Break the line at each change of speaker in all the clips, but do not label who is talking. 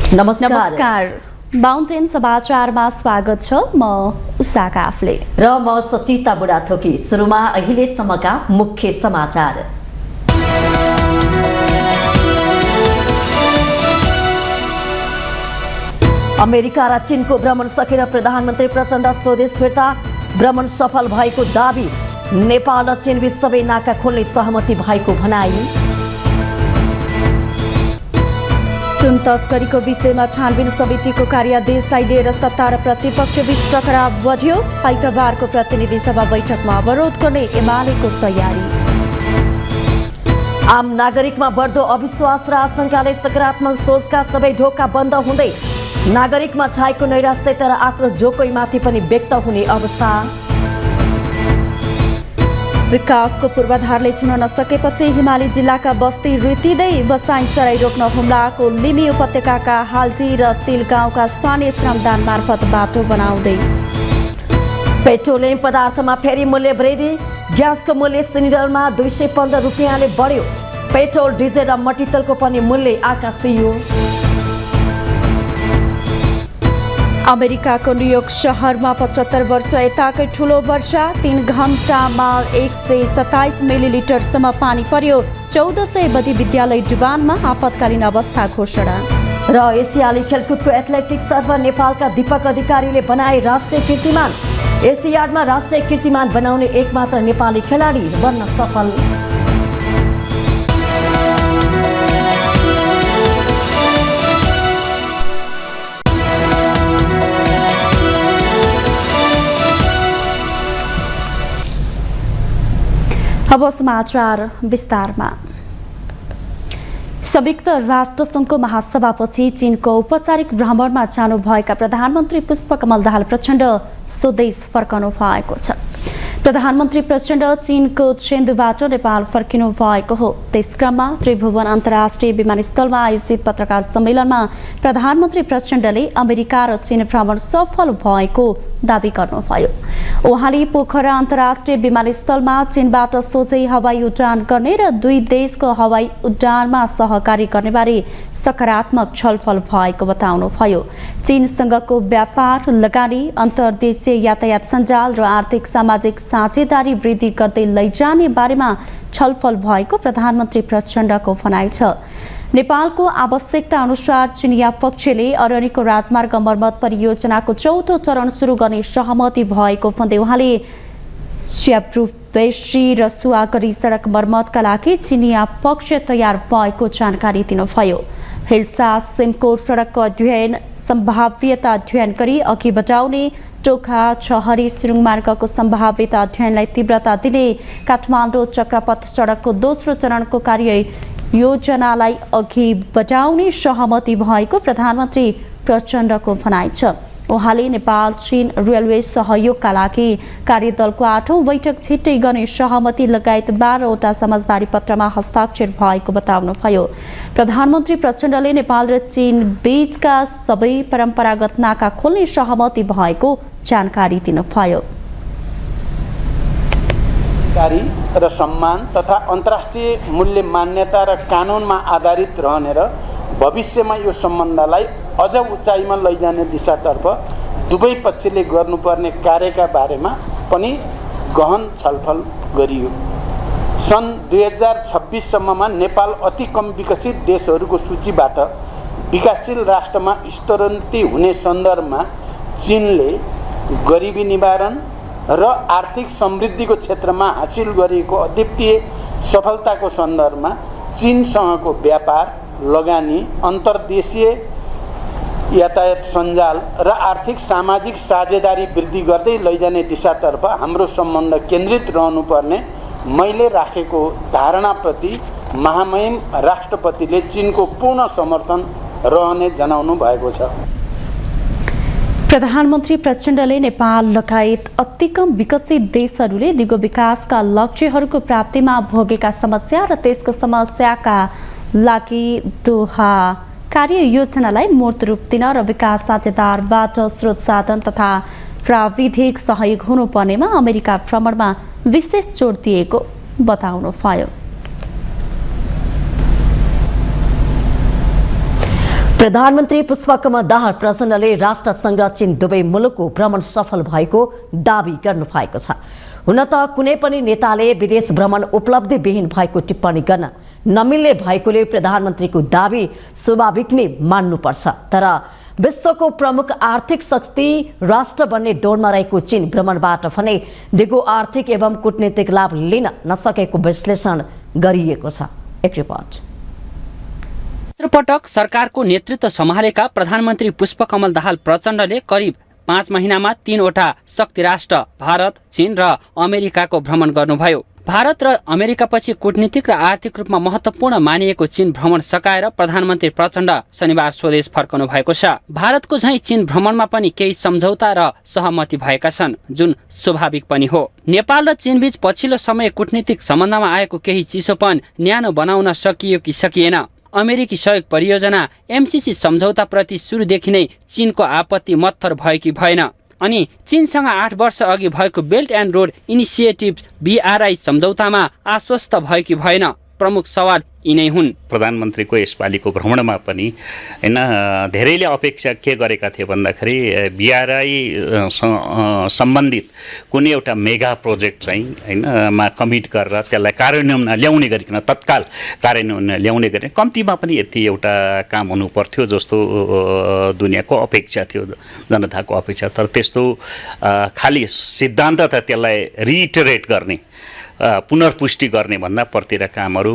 नमस्कार माउन्टेन समाचारमा स्वागत छ। म उषा काफले
र म सचिता बुढाथोकी। सुरुमा अहिलेसम्मका मुख्य समाचार। अमेरिका र चीनको भ्रमण सकेर प्रधानमन्त्री प्रचण्ड स्वदेश फिर्ता, भ्रमण सफल भएको दाबी। नेपाल र चीनबीच सबै नाका खोल्ने सहमति भएको भनाई।
सुन तस्करीको विषयमा छानबिन समितिको कार्यादेशलाई लिएर सत्ता र प्रतिपक्षबीच टकराव बढ्यो। आइतबारको प्रतिनिधि सभा बैठकमा अवरोध गर्ने एमालेको तयारी।
आम नागरिकमा बढ्दो अविश्वास र आशंकाले सकारात्मक सोचका सबै ढोका बन्द हुँदै नागरिकमा छाएको नैराश्यता र आक्रोश जोकोइमाथि पनि व्यक्त हुने अवस्था।
विकासको पूर्वाधारले छुन नसकेपछि हिमाली जिल्लाका बस्ती रुतिँदै बसाइँ चराई रोक्न हुम्लाको लिमी उपत्यकाका हाल्जी र तिल गाउँका स्थानीय श्रमदान मार्फत बाटो बनाउँदै।
पेट्रोलियम पदार्थमा फेरि मूल्य वृद्धि, ग्यासको मूल्य सिलिन्डरमा 215 रुपियाँले बढ्यो। पेट्रोल, डिजेल र मट्टितेलको पनि मूल्य आकाशियो।
अमेरिकाको न्युयोर्क शहरमा 75 वर्ष यताकै ठुलो वर्षा, 3 घण्टामा 127 मिलिलिटरसम्म पानी पर्यो। 1400 बढी विद्यालय डुबानमा, आपतकालीन अवस्था घोषणा।
र एसियाली खेलकुदको एथलेटिक्सतर्फ नेपालका दीपक अधिकारीले बनाए राष्ट्रिय कीर्तिमान। एसियाडमा राष्ट्रिय कीर्तिमान बनाउने एकमात्र नेपाली खेलाडी बन्न सफल।
अब समाचार विस्तारमा। संयुक्त राष्ट्र संघको महासभापछि चीनको औपचारिक भ्रमणमा जानुभएका प्रधानमन्त्री पुष्पकमल दाहाल प्रचण्ड स्वदेश फर्कनु भएको छ। प्रधानमन्त्री प्रचण्ड चीनको चेन्दुबाट नेपाल फर्किनु भएको हो। त्यसक्रममा त्रिभुवन अन्तर्राष्ट्रिय विमानस्थलमा आयोजित पत्रकार सम्मेलनमा प्रधानमन्त्री प्रचण्डले अमेरिका र चीन भ्रमण सफल भएको दावी गर्नुभयो। उहाँले पोखरा अन्तर्राष्ट्रिय विमानस्थलमा चीनबाट सोझै हवाई उडान गर्ने र दुई देशको हवाई उडानमा सहकारी गर्नेबारे सकारात्मक छलफल भएको बताउनुभयो। चीनसँगको व्यापार, लगानी, अन्तर्देशीय यातायात सञ्जाल र आर्थिक सामाजिक साझेदारी वृद्धि गर्दै लैजाने बारेमा छलफल भएको प्रधानमन्त्री प्रचण्डको भनाइ छ। नेपालको आवश्यकता अनुसार चिनिया पक्षले अरनिको राजमार्ग मर्मत परियोजनाको 4थो चरण सुरु गर्ने सहमति भएको भन्दै उहाँले स्याब्रुबेसी र सुवागढी सडक मर्मतका लागि चिनिया पक्ष तयार भएको जानकारी दिनुभयो। हिल्सा सिमकोट सडकको अध्ययन सम्भाव्यता अध्ययन गरी अघि बढाउने, टोखा छहरी सुरुङ मार्गको सम्भावित अध्ययनलाई तीव्रता दिने, काठमाडौँ चक्रपथ सडकको दोस्रो चरणको कार्य योजनालाई अघि बढाउने सहमति भएको प्रधानमन्त्री प्रचण्डको भनाइ छ। उहाँले नेपाल चीन रेलवे सहयोगका लागि कार्यदलको 8औं बैठक छिट्टै गर्ने सहमति लगायत 12वटा समझदारी पत्रमा हस्ताक्षर भएको बताउनुभयो। प्रधानमन्त्री प्रचण्डले नेपाल र चीन बीचका सबै परम्परागत नाका खोल्ने सहमति भएको जानकारी दिनुभयो।
र सम्मान तथा अन्तर्राष्ट्रिय मूल्य मान्यता र कानुनमा आधारित रहने र भविष्यमा यो सम्बन्धलाई अझ उचाइमा लैजाने दिशातर्फ दुवै पक्षले गर्नुपर्ने कार्यका बारेमा पनि गहन छलफल गरियो। सन् 2026 सम्ममा नेपाल अति कम विकसित देशहरूको सूचीबाट विकासशील राष्ट्रमा स्तरोन्नति हुने सन्दर्भमा चीनले गरिबी निवारण र आर्थिक समृद्धिको क्षेत्रमा हासिल गरिएको अद्वितीय सफलताको सन्दर्भमा चीनसँगको व्यापार, लगानी, अन्तर्देशीय यातायात सञ्जाल र आर्थिक सामाजिक साझेदारी वृद्धि गर्दै लैजाने दिशातर्फ हाम्रो सम्बन्ध केन्द्रित रहनुपर्ने मैले राखेको धारणाप्रति महामहिम राष्ट्रपतिले चीनको पूर्ण समर्थन रहने जनाउनु भएको छ।
प्रधानमन्त्री प्रचण्डले नेपाल लगायत अति कम विकसित देशहरूले दिगो विकासका लक्ष्यहरूको प्राप्तिमा भोगेका समस्या र त्यसको समस्याका लागि दोहा कार्य योजनालाई मूर्त रूप दिन र विकास साझेदारबाट स्रोत साधन तथा प्राविधिक सहयोग हुनुपर्नेमा अमेरिका भ्रमणमा विशेष जोड दिएको बताउनुभयो।
प्रधानमन्त्री पुष्पकमल दाहाल प्रचण्डले राष्ट्रसँग चीन दुवै मुलुकको भ्रमण सफल भएको दावी गर्नुभएको छ। हुन त कुनै पनि नेताले विदेश भ्रमण उपलब्धिविहीन भएको टिप्पणी गर्न नमिल्ने भएकोले प्रधानमन्त्रीको दावी स्वाभाविक नै मान्नुपर्छ। तर विश्वको प्रमुख आर्थिक शक्ति राष्ट्र बन्ने दौडमा रहेको चीन भ्रमणबाट भने दिगो आर्थिक एवं कूटनीतिक लाभ लिन नसकेको विश्लेषण गरिएको छ। एक रिपोर्ट।
तेस्रो पटक सरकारको नेतृत्व सम्हालेका प्रधानमन्त्री पुष्पकमल दाहाल प्रचण्डले करिब 5 महिनामा 3वटा शक्ति राष्ट्र भारत, चीन र अमेरिकाको भ्रमण गर्नुभयो। भारत र अमेरिकापछि कूटनीतिक र आर्थिक रूपमा महत्त्वपूर्ण मानिएको चीन भ्रमण सकाएर प्रधानमन्त्री प्रचण्ड शनिबार स्वदेश फर्कनु भएको छ। भारतको झैं चीन भ्रमणमा पनि केही सम्झौता र सहमति भएका छन्, जुन स्वाभाविक पनि हो। नेपाल र चीनबीच पछिल्लो समय कूटनीतिक सम्बन्धमा आएको केही चिसोपन न्यानो बनाउन सकियो कि सकिएन। अमेरिकी सहयोग परियोजना एमसीसी सम्झौताप्रति सुरुदेखि नै चीनको आपत्ति मत्थर भयो कि भएन, अनि चीनसँग 8 वर्ष अघि भएको belt and road initiative BRI सम्झौतामा आश्वस्त भयो कि भएन, प्रमुख सवाल यिनै हुन्।
प्रधानमन्त्रीको यसपालिको भ्रमणमा पनि हैन धेरैले अपेक्षा के गरेका थिए भन्दाखेरि BRI सम्बन्धित कुनै एउटा मेगा प्रोजेक्ट चाहिँ हैन मा कमिट गरेर त्यसलाई कार्यान्वयनमा ल्याउने गरिकन तत्काल कार्यान्वयनमा ल्याउने गरे कम्तीमा पनि यति एउटा काम हुनु पर्थ्यो जस्तो दुनियाँको अपेक्षा थियो, जनताको अपेक्षा। तर त्यस्तो खाली सिद्धान्त त त्यसलाई रिइटरेट गर्ने पुनर्पुष्टि गर्ने भन्दा प्रतिका कामहरू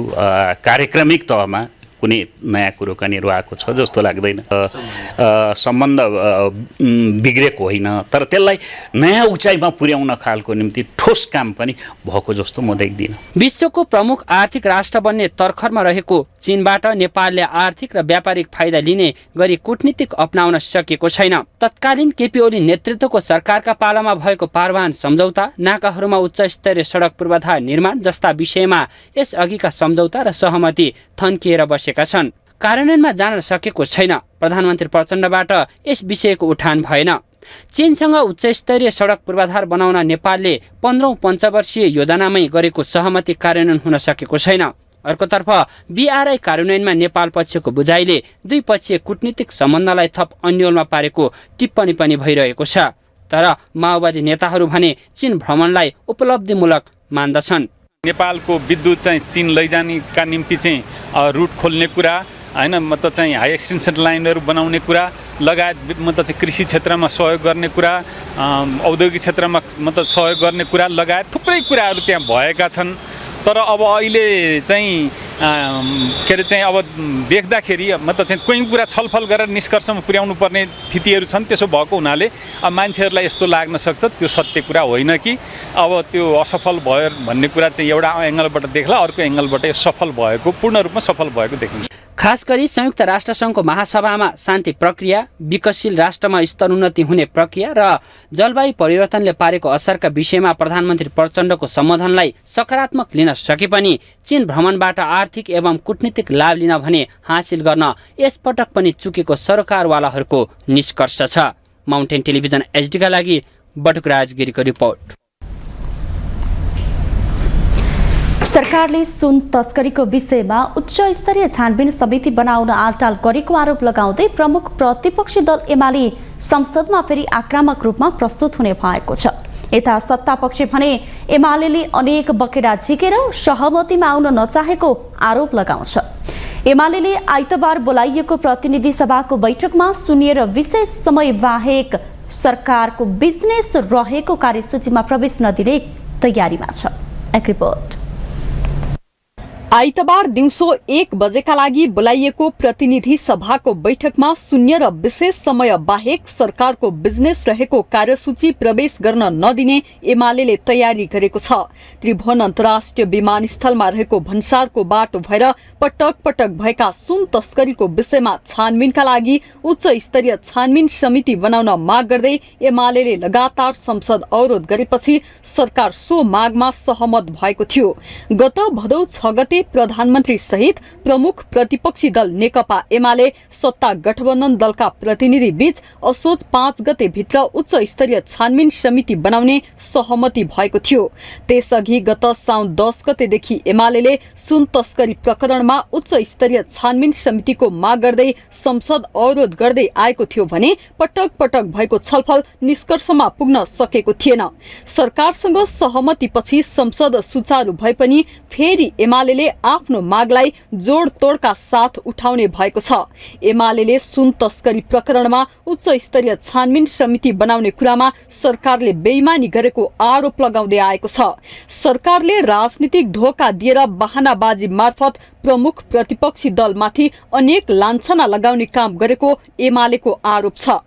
कार्यक्रमिक तहमा कुनै नयाँ कुरो कहाँनिर आएको छ जस्तो लाग्दैन। सम्बन्ध बिग्रेको होइन, तर त्यसलाई नयाँ उचाइमा पुर्याउन खालको निम्ति ठोस काम पनि भएको जस्तो म देख्दिनँ।
विश्वको प्रमुख आर्थिक राष्ट्र बन्ने तर्खरमा रहेको चीनबाट नेपालले आर्थिक र व्यापारिक फाइदा लिने गरी कूटनीतिक अपनाउन सकेको छैन। तत्कालीन केपी ओली नेतृत्वको सरकारका पालामा भएको पारवान सम्झौता, नाकाहरूमा उच्च स्तरीय सडक पूर्वाधार निर्माण जस्ता विषयमा यस अघिका सम्झौता र सहमति थन्किएर बसेका छन्, कार्यान्वयनमा जान सकेको छैन। प्रधानमन्त्री प्रचण्डबाट यस विषयको उठान भएन। चीनसँग उच्च स्तरीय सडक पूर्वाधार बनाउन नेपालले 15औं पञ्चवर्षीय योजनामै गरेको सहमति कार्यान्वयन हुन सकेको छैन। अर्कोतर्फ BRI कार्यान्वयनमा नेपाल पक्षको बुझाइले दुईपक्षीय कूटनीतिक सम्बन्धलाई थप अन्योलमा पारेको टिप्पणी पनि भइरहेको छ। तर माओवादी नेताहरू भने चीन भ्रमणलाई उपलब्धिमूलक मान्दछन्।
नेपालको विद्युत चाहिँ चीन लैजानेका निम्ति चाहिँ रुट खोल्ने कुरा हैन, मतलब चाहिँ हाई एक्सटेन्सन लाइनहरू बनाउने कुरा लगायत मतलब चाहिँ कृषि क्षेत्रमा सहयोग गर्ने कुरा, औद्योगिक क्षेत्रमा मतलब सहयोग गर्ने कुरा लगायत थुप्रै कुराहरू त्यहाँ भएका छन्। तर अब अहिले चाहिँ के अरे चाहिँ अब देख्दाखेरि मतलब चाहिँ कोही कुरा छलफल गरेर निष्कर्षमा पुर्याउनु पर्ने स्थितिहरू छन्। त्यसो भएको हुनाले अब मान्छेहरूलाई यस्तो लाग्न सक्छ त्यो सत्य कुरा होइन कि अब त्यो असफल भयो भन्ने कुरा चाहिँ एउटा एङ्गलबाट देख्ला, अर्को एङ्गलबाट यो सफल भएको, पूर्ण रूपमा सफल भएको देखिन्छ।
खास गरी संयुक्त राष्ट्रसङ्घको महासभामा शान्ति प्रक्रिया, विकासशील राष्ट्रमा स्तरोन्नति हुने प्रक्रिया र जलवायु परिवर्तनले पारेको असरका विषयमा प्रधानमन्त्री प्रचण्डको सम्बोधनलाई सकारात्मक लिन सके पनि चीन भ्रमणबाट आर्थिक एवं कूटनीतिक लाभ लिन भने हासिल गर्न यसपटक पनि चुकेको सरकारवालाहरूको निष्कर्ष छ। माउन्टेन टेलिभिजन HD का लागि बटुकराज गिरीको रिपोर्ट।
सरकारले सुन तस्करीको विषयमा उच्च स्तरीय छानबिन समिति बनाउन आलटाल गरेको आरोप लगाउँदै प्रमुख प्रतिपक्षी दल एमाले संसदमा फेरि आक्रामक रूपमा प्रस्तुत हुने भएको छ। यता सत्तापक्ष भने एमाले अनेक बकेडा झिकेर सहमतिमा आउन नचाहेको आरोप लगाउँछ। एमाले आइतबार बोलाइएको प्रतिनिधि सभाको बैठकमा सुनिएर विशेष समय बाहेक सरकारको बिजनेस रहेको कार्यसूचीमा प्रवेश नदिने तयारीमा छ। एक रिपोर्ट।
आइतबार दिउँसो 1 बजेका लागि बोलाइएको प्रतिनिधि सभाको बैठकमा शून्य र विशेष समय बाहेक सरकारको बिजनेस रहेको कार्यसूची प्रवेश गर्न नदिने एमाले तयारी गरेको छ। त्रिभुवन अन्तर्राष्ट्रिय विमानस्थलमा रहेको भन्सारको बाटो भएर पटक पटक भएका सुन तस्करीको विषयमा छानबिनका लागि उच्च स्तरीय छानबिन समिति बनाउन माग गर्दै एमाले लगातार संसद अवरोध गरेपछि सरकार सो मागमा सहमत भएको थियो। गत भदौ 6 गते भने प्रधानमन्त्री सहित प्रमुख प्रतिपक्षी दल नेकपा एमाले सत्ता गठबन्धन दलका प्रतिनिधि बीच असोज 5 गते भित्र उच्च स्तरीय छानबिन समिति बनाउने सहमति भएको थियो। त्यसअघि गत साउन 10 गतेदेखि एमाले सुन तस्करी प्रकरणमा उच्च स्तरीय छानबिन समितिको माग गर्दै संसद अवरोध गर्दै आएको थियो भने पटक पटक भएको छलफल निष्कर्षमा पुग्न सकेको थिएन। सरकारसँग सहमतिपछि संसद सुचारू भए पनि फेरि एमाले आफ्नो मागलाई जोडतोडका साथ उठाउने भएको छ। एमाले सुन तस्करी प्रकरणमा उच्च स्तरीय छानबिन समिति बनाउने कुरामा सरकारले बेइमानी गरेको आरोप लगाउँदै आएको छ। सरकारले राजनीतिक धोका दिएर बहानाबाजी मार्फत प्रमुख प्रतिपक्षी दलमाथि अनेक लान्छना लगाउने काम गरेको एमालेको आरोप छ।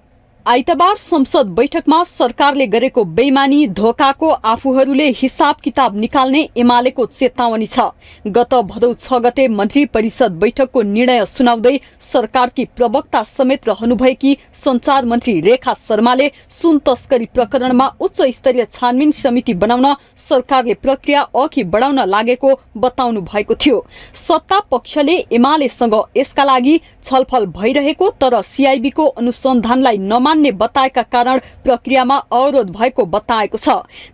आइतबार संसद बैठकमा सरकारले गरेको बेइमानी धोकाको आफूहरूले हिसाब किताब निकाल्ने एमालेको चेतावनी छ। गत भदौ 6 गते मन्त्री परिषद बैठकको निर्णय सुनाउँदै सरकारकी प्रवक्ता समेत रहनुभएकी सञ्चार मन्त्री रेखा शर्माले सुन तस्करी प्रकरणमा उच्च स्तरीय छानबिन समिति बनाउन सरकारले प्रक्रिया अघि बढाउन लागेको बताउनु भएको थियो। सत्ता पक्षले एमालेसँग यसका लागि छलफल भइरहेको तर सीआईबीको अनुसन्धानलाई नमान्ने बताएका कारण प्रक्रियामा अवरोध भएको बताएको छ।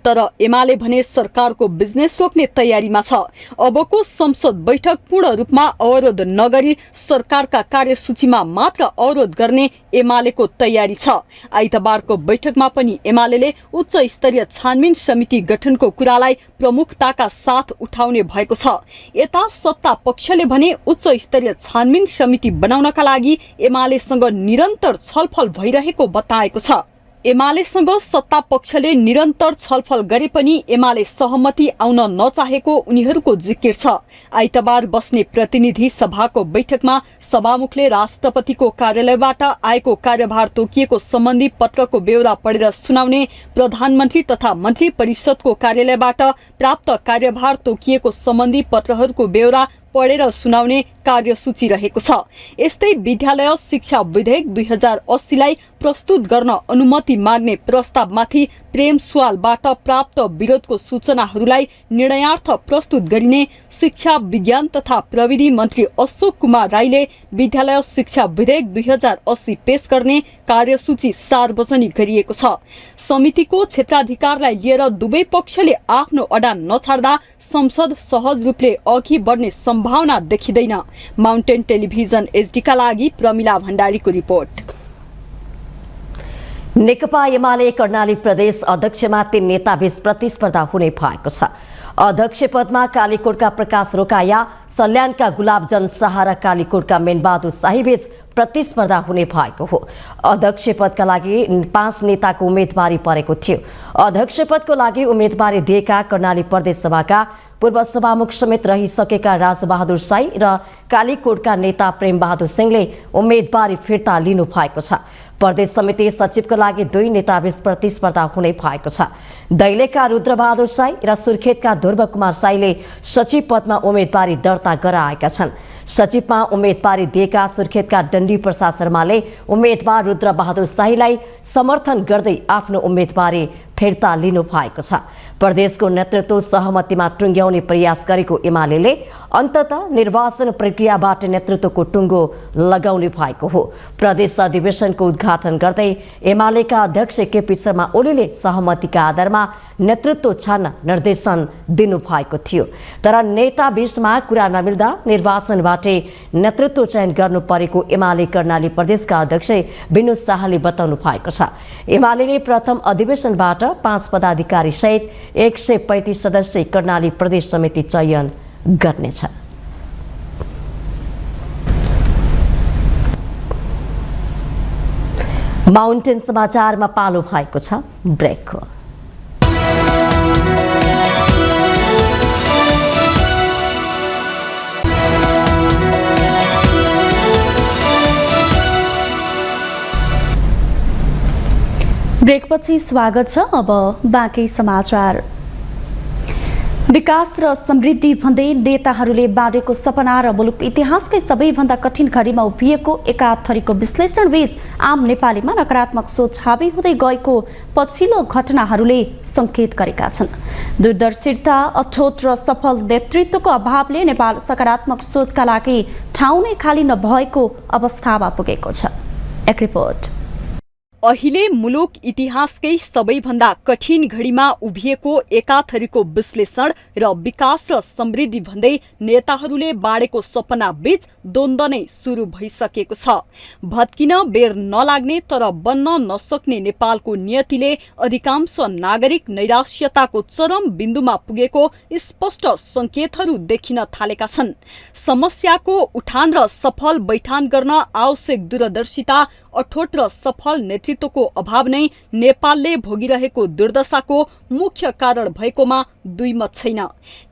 तर एमाले भने सरकारको बिजनेस रोक्ने तयारीमा छ। अबको संसद बैठक पूर्ण रूपमा अवरोध नगरी सरकारका कार्यसूचीमा मात्र अवरोध गर्ने एमालेको तयारी छ। आइतबारको बैठकमा पनि एमाले उच्च स्तरीय छानबिन समिति गठनको कुरालाई प्रमुखताका साथ उठाउने भएको छ। यता सत्ता पक्षले भने उच्च स्तरीय छानबिन समिति बनाउनका लागि एमालेसँग निरन्तर छलफल भइरहेको बताएको छ। एमालेसँग सत्ता पक्षले निरन्तर छलफल गरे पनि एमाले सहमति आउन नचाहेको उनीहरूको जिकिर छ। आइतबार बस्ने प्रतिनिधि सभाको बैठकमा सभामुखले राष्ट्रपतिको कार्यालयबाट आएको कार्यभार तोकिएको सम्बन्धी पत्रको बेहोरा पढेर सुनाउने, प्रधानमन्त्री तथा मन्त्री परिषदको कार्यालयबाट प्राप्त कार्यभार तोकिएको सम्बन्धी पत्रहरूको बेहोरा पढेर सुनाउने कार्यसूची रहेको छ। यस्तै विद्यालय शिक्षा विधेयक 2080 लाई प्रस्तुत गर्न अनुमति माग्ने प्रस्तावमाथि प्रेम सुवालबाट प्राप्त विरोधको सूचनाहरूलाई निर्णयार्थ प्रस्तुत गरिने शिक्षा विज्ञान तथा प्रविधि मन्त्री अशोक कुमार राईले विद्यालय शिक्षा विधेयक 2080 पेश गर्ने कार्यसूची सार्वजनिक गरिएको छ। समितिको क्षेत्राधिकारलाई लिएर दुवै पक्षले आफ्नो अडान नछाड्दा संसद सहज रूपले अघि बढ्ने सम्भावना देखिँदैन। माउन्टेन टेलिभिजन एचडी का लागि प्रमिला भण्डारीको रिपोर्ट।
नेकपा एमाले कर्णाली प्रदेश अध्यक्षमा 3 नेताबीच प्रतिस्पर्धा हुने भएको छ। अध्यक्ष पदमा कालीकोटका प्रकाश रोकाया, सल्यानका गुलाबजन शाह र कालीकोटका मेनबहादुर शाहीबीच प्रतिस्पर्धा हुने भएको हो। अध्यक्ष पदका लागि 5 नेताको उम्मेदवारी परेको थियो। अध्यक्ष पदको लागि उम्मेदवारी दिएका कर्णाली प्रदेश सभाका पूर्व सभामुख समेत रहिसकेका राजबहादुर साई र कालीकोटका नेता प्रेमबहादुर सिंहले उम्मेदवारी फिर्ता लिनु भएको छ। प्रदेश समिति सचिवका लागि 2 नेताबीच प्रतिस्पर्धा हुने भएको छ। दैलेखका रुद्रबहादुर साई र सुर्खेतका ध्रुव कुमार साईले सचिव पदमा उम्मेदवारी दर्ता गराएका छन्। सचिवमा उम्मेदवारी दिएका सुर्खेतका डन्डी प्रसाद शर्माले उम्मेदवार रुद्रबहादुर साईलाई समर्थन गर्दै आफ्नो उम्मेदवारी फिर्ता लिनु भएको छ। प्रदेशको नेतृत्व सहमतिमा टुङ्ग्याउने प्रयास गरेको एमाले अन्ततः निर्वाचन प्रक्रियाबाट नेतृत्वको टुङ्गो लगाउने भएको हो। प्रदेश अधिवेशनको उद्घाटन गर्दै एमालेका अध्यक्ष केपी शर्मा ओलीले सहमतिका आधारमा नेतृत्व छान्न निर्देशन दिनुभएको थियो। तर नेता बीचमा कुरा नमिल्दा निर्वाचनबाटै नेतृत्व चयन गर्नु परेको एमाले कर्णाली प्रदेशका अध्यक्ष विनोद शाहले बताउनु भएको छ। एमाले प्रथम अधिवेशनबाट 5 पदाधिकारी सहित 135 सदस्य कर्णाली प्रदेश समिति चयन गर्नेछ। माउन्टेन समाचारमा पालो भएको छ ब्रेकको।
ब्रेकपछि स्वागत छ। अब बाँकी समाचार। विकास र समृद्धि भन्दै नेताहरूले बाँडेको सपना र मुलुक इतिहासकै सबैभन्दा कठिन घडीमा उभिएको एकाथरीको विश्लेषणबीच आम नेपालीमा नकारात्मक सोच हावी हुँदै गएको पछिल्लो घटनाहरूले सङ्केत गरेका छन्। दूरदर्शिता, अठोट र सफल नेतृत्वको अभावले नेपाल सकारात्मक सोचका लागि ठाउँ नै खाली नभएको अवस्थामा पुगेको छ। एक रिपोर्ट।
अहिले मुलुक इतिहासकै सबैभन्दा कठिन घडीमा उभिएको एकाथरीको विश्लेषण र विकास र समृद्धि भन्दै नेताहरूले बाँडेको सपना बीच द्वन्द्व नै सुरु भइसकेको छ। भत्किन बेर नलाग्ने तर बन्न नसक्ने नेपालको नियतिले अधिकांश नागरिक नैराश्यताको चरम बिन्दुमा पुगेको स्पष्ट सङ्केतहरू देखिन थालेका छन्। समस्याको उठान र सफल बैठान गर्न आवश्यक दूरदर्शिता, अठोट र सफल नेतृत्वको अभाव नै नेपालले भोगिरहेको दुर्दशाको मुख्य कारण भएकोमा दुई मत छैन।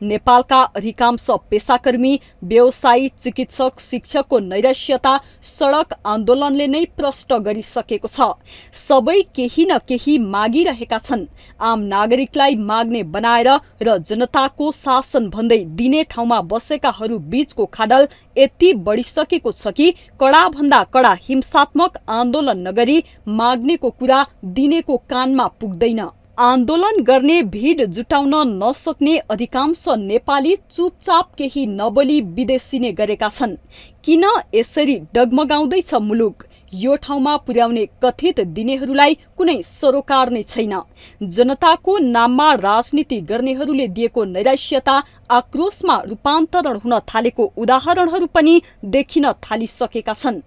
नेपालका अधिकांश पेसाकर्मी, व्यवसायी, चिकित्सक, शिक्षकको नैराश्यता सडक आन्दोलनले नै प्रष्ट गरिसकेको छ। सबै केही न केही मागिरहेका छन्। आम नागरिकलाई माग्ने बनाएर र जनताको शासन भन्दै दिने ठाउँमा बसेकाहरू बीचको खाडल यति बढिसकेको छ कि कडाभन्दा कडा हिंसात्मक आन्दोलन नगरी माग्नेको कुरा दिनेको कानमा पुग्दैन। आन्दोलन गर्ने भिड जुटाउन नसक्ने अधिकांश नेपाली चुपचाप केही नबोली विदेशिने गरेका छन्। किन यसरी डगमगाउँदैछ मुलुक? यो ठाउँमा पुर्याउने कथित दिनेहरूलाई कुनै सरोकार नै छैन। जनताको नाममा राजनीति गर्नेहरूले दिएको नैराश्यता आक्रोशमा रूपान्तरण हुन थालेको उदाहरणहरू पनि देखिन थालिसकेका छन्।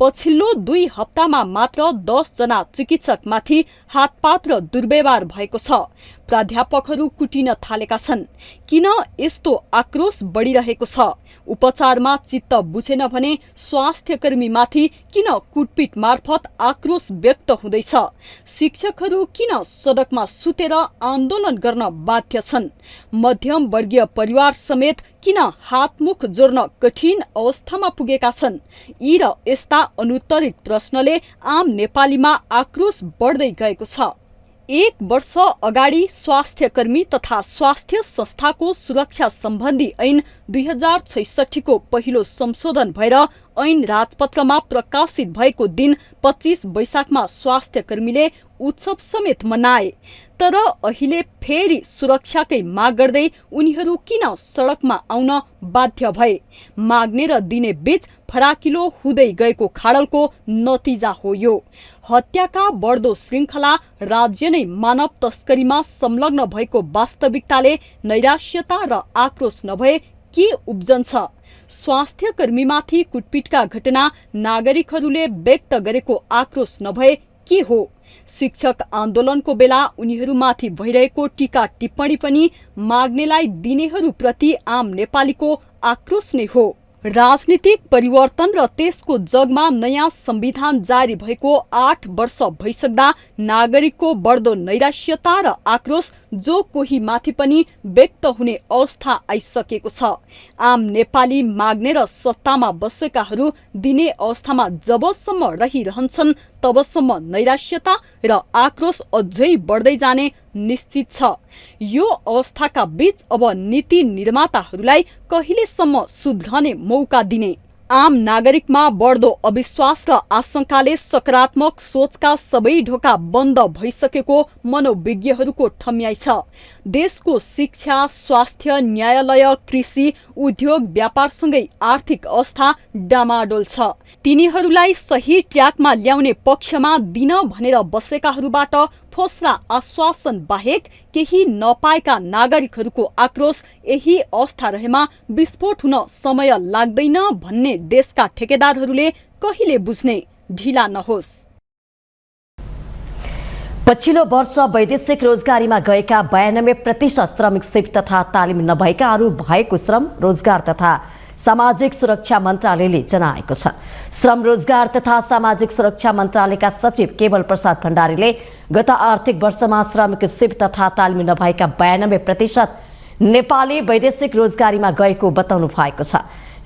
पछिल्लो 2 हप्तामा मात्र 10 जना चिकित्सकमाथि हातपात र दुर्व्यवहार भएको छ। प्राध्यापकहरू कुटिन थालेका छन्। किन यस्तो आक्रोश बढिरहेको छ? उपचारमा चित्त बुझेन भने स्वास्थ्यकर्मीमाथि किन कुटपिट मार्फत आक्रोश व्यक्त हुँदैछ? शिक्षकहरू किन सडकमा सुतेर आन्दोलन गर्न बाध्य छन्? मध्यम वर्गीय परिवार समेत किन हातमुख जोड्न कठिन अवस्थामा पुगेका छन्? यी र यस्ता अनुत्तरित प्रश्नले आम नेपालीमा आक्रोश बढ्दै गएको छ। 1 वर्ष अगाडि स्वास्थ्यकर्मी तथा स्वास्थ्य संस्थाको सुरक्षा सम्बन्धी ऐन 2066 को पहिलो संशोधन भएर ऐन राजपत्रमा प्रकाशित भएको दिन 25 वैशाखमा स्वास्थ्यकर्मीले उत्सव समेत मनाए। तर अहिले फेरि सुरक्षाकै माग गर्दै उनीहरू किन सडकमा आउन बाध्य भए? माग्ने र दिने बीच फराकिलो हुँदै गएको खाडलको नतिजा हो यो। हत्याका बढ्दो श्रृङ्खला, राज्य नै मानव तस्करीमा संलग्न भएको वास्तविकताले नैराश्यता र आक्रोश नभए के उब्जन्छ? स्वास्थ्यकर्मीमाथि कुटपिटका घटना नागरिकहरूले व्यक्त गरेको आक्रोश नभए के हो? शिक्षक आन्दोलनको बेला उनीहरूमाथि भइरहेको टीका टिप्पणी पनि माग्नेलाई दिनेहरूप्रति आम नेपालीको आक्रोश नै हो। राजनीतिक परिवर्तन र त्यसको जगमा नयाँ संविधान जारी भएको 8 वर्ष भइसक्दा नागरिकको बढ्दो नैराश्यता र आक्रोश जो कोही माथि पनि व्यक्त हुने अवस्था आइसकेको छ। आम नेपाली माग्ने र सत्तामा बसेकाहरू दिने अवस्थामा जबसम्म रहिरहन्छन् तबसम्म नैराश्यता र आक्रोश अझै बढ्दै जाने निश्चित छ। यो अवस्थाका बीच अब नीति निर्माताहरूलाई कहिलेसम्म सुध्रने मौका दिने? आम नागरिकमा बढ्दो अविश्वास र आशंकाले सकारात्मक सोचका सबै ढोका बन्द भइसकेको मनोविज्ञहरूको ठम्याइ छ। देशको शिक्षा, स्वास्थ्य, न्यायालय, कृषि, उद्योग, व्यापारसँगै आर्थिक अवस्था डामाडोल छ। तिनीहरूलाई सही ट्र्याकमा ल्याउने पक्षमा दिन भनेर बसेकाहरूबाट ठोसरा आश्वासन बाहेक केही नपाएका नागरिकहरूको आक्रोश यही अवस्था रहेमा विस्फोट हुन समय लाग्दैन भन्ने देशका ठेकेदारहरूले कहिले बुझ्ने? ढिला नहोस्।
पछिल्लो वर्ष वैदेशिक रोजगारीमा गएका 92% श्रमिक सिप तथा तालिम नभएकाहरू भएको श्रम, रोजगार तथा सामाजिक सुरक्षा मन्त्रालयले जनाएको छ। श्रम, रोजगार तथा सामाजिक सुरक्षा मन्त्रालयका सचिव केवल प्रसाद भण्डारीले गत आर्थिक वर्षमा श्रमिक सिप तथा तालिम नभएका 92% नेपाली वैदेशिक रोजगारीमा गएको बताउनु भएको छ।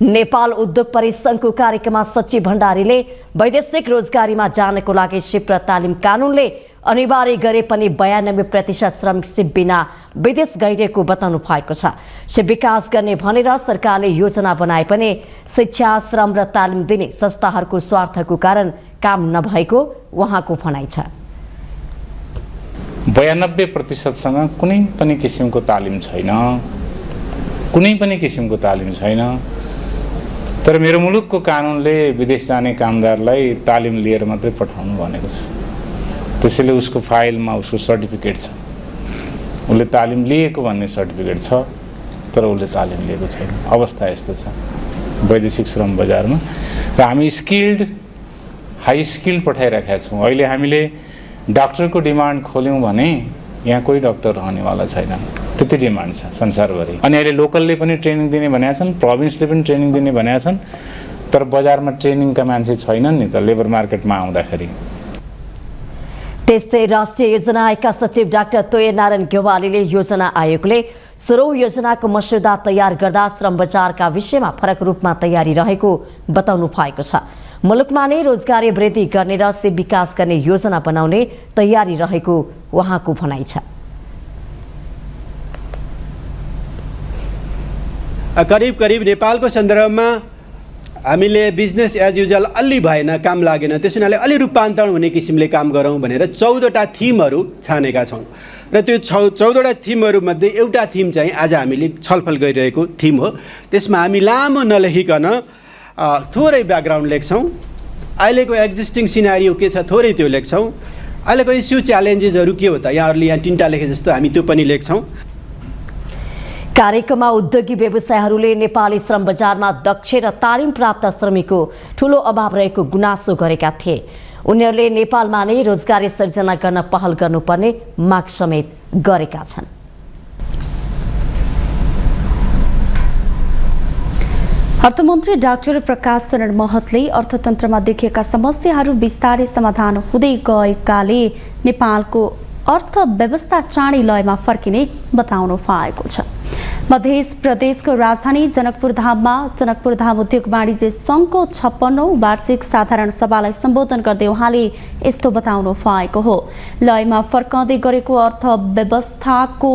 नेपाल उद्योग परिसङ्घको कार्यक्रममा सचिव भण्डारीले वैदेशिक रोजगारीमा जानको लागि सिप र तालिम कानुनले अनिवार्य गरे पनि 92% श्रमिक सिप बिना विदेश गइरहेको बताउनु भएको छ। सिप विकास गर्ने भनेर सरकारले योजना बनाए पनि शिक्षा, श्रम र तालिम दिने संस्थाहरूको स्वार्थको कारण काम नभएको उहाँको भनाइ छ।
92%सँग कुनै पनि किसिमको तालिम छैन, कुनै पनि किसिमको तालिम छैन। तर मेरो मुलुकको कानुनले विदेश जाने कामदारलाई तालिम लिएर मात्रै पठाउनु भनेको छ। त्यसैले उसको फाइलमा उसको सर्टिफिकेट छ, उसले तालिम लिएको भन्ने सर्टिफिकेट छ, तर उसले तालिम लिएको छैन। अवस्था यस्तो छ वैदेशिक श्रम बजारमा। र हामी स्किल्ड, हाई स्किल्ड पठाइराखेका छौँ। अहिले हामीले डाक्टरको डिमान्ड खोल्यौँ भने यहाँ कोही डाक्टर रहनेवाला छैन, त्यति डिमान्ड छ संसारभरि। अनि अहिले लोकलले पनि ट्रेनिङ दिने भनेका छन्, प्रोभिन्सले पनि ट्रेनिङ दिने भनेका छन्, तर बजारमा ट्रेनिङका मान्छे छैनन् नि त लेबर मार्केटमा आउँदाखेरि।
त्यस्तै राष्ट्रिय योजना आयोगका सचिव डाक्टर तोय नारायण गेवालीले योजना आयोगले 16औं योजनाको मस्यौदा तयार गर्दा श्रम बजारका विषयमा फरक रूपमा तयारी रहेको बताउनु भएको छ। मुलुकमा नै रोजगारी वृद्धि गर्ने र सिप विकास गर्ने योजना बनाउने तयारी रहेको उहाँको भनाइ छ।
करिब नेपालको सन्दर्भमा हामीले बिजनेस एज युजुअल अलि भएन, काम लागेन, त्यस हुनाले अलि रूपान्तरण हुने किसिमले काम गरौँ भनेर 14वटा थिमहरू छानेका छौँ। र त्यो 14वटा थिमहरूमध्ये एउटा थिम चाहिँ आज हामीले छलफल गरिरहेको थिम हो। त्यसमा हामी लामो नलेखिकन थोरै ब्याकग्राउन्ड लेख्छौँ, अहिलेको एक्जिस्टिङ सिनारियो के छ थोरै त्यो लेख्छौँ, अहिलेको इस्यु च्यालेन्जेसहरू के हो त यहाँहरूले यहाँ 3टा लेखे जस्तो हामी त्यो पनि लेख्छौँ।
कार्यक्रममा उद्योगी व्यवसायहरूले नेपाली श्रम बजारमा दक्ष र तालिम प्राप्त श्रमिकको ठूलो अभाव रहेको गुनासो गरेका थिए। उनीहरूले नेपालमा नै रोजगारी सृजना गर्न पहल गर्नुपर्ने माग समेत गरेका छन्।
अर्थमन्त्री डाक्टर प्रकाश चरण महतले अर्थतन्त्रमा देखिएका समस्याहरू बिस्तारै समाधान हुँदै गएकाले नेपालको अर्थव्यवस्था चाँडै लयमा फर्किने बताउनु भएको छ। मध्य प्रदेशको राजधानी जनकपुर धाममा जनकपुर धाम उद्योग वाणिज्य सङ्घको 56औं वार्षिक साधारण सभालाई सम्बोधन गर्दै उहाँले यस्तो बताउनु भएको हो। लयमा फर्कँदै गरेको अर्थव्यवस्थाको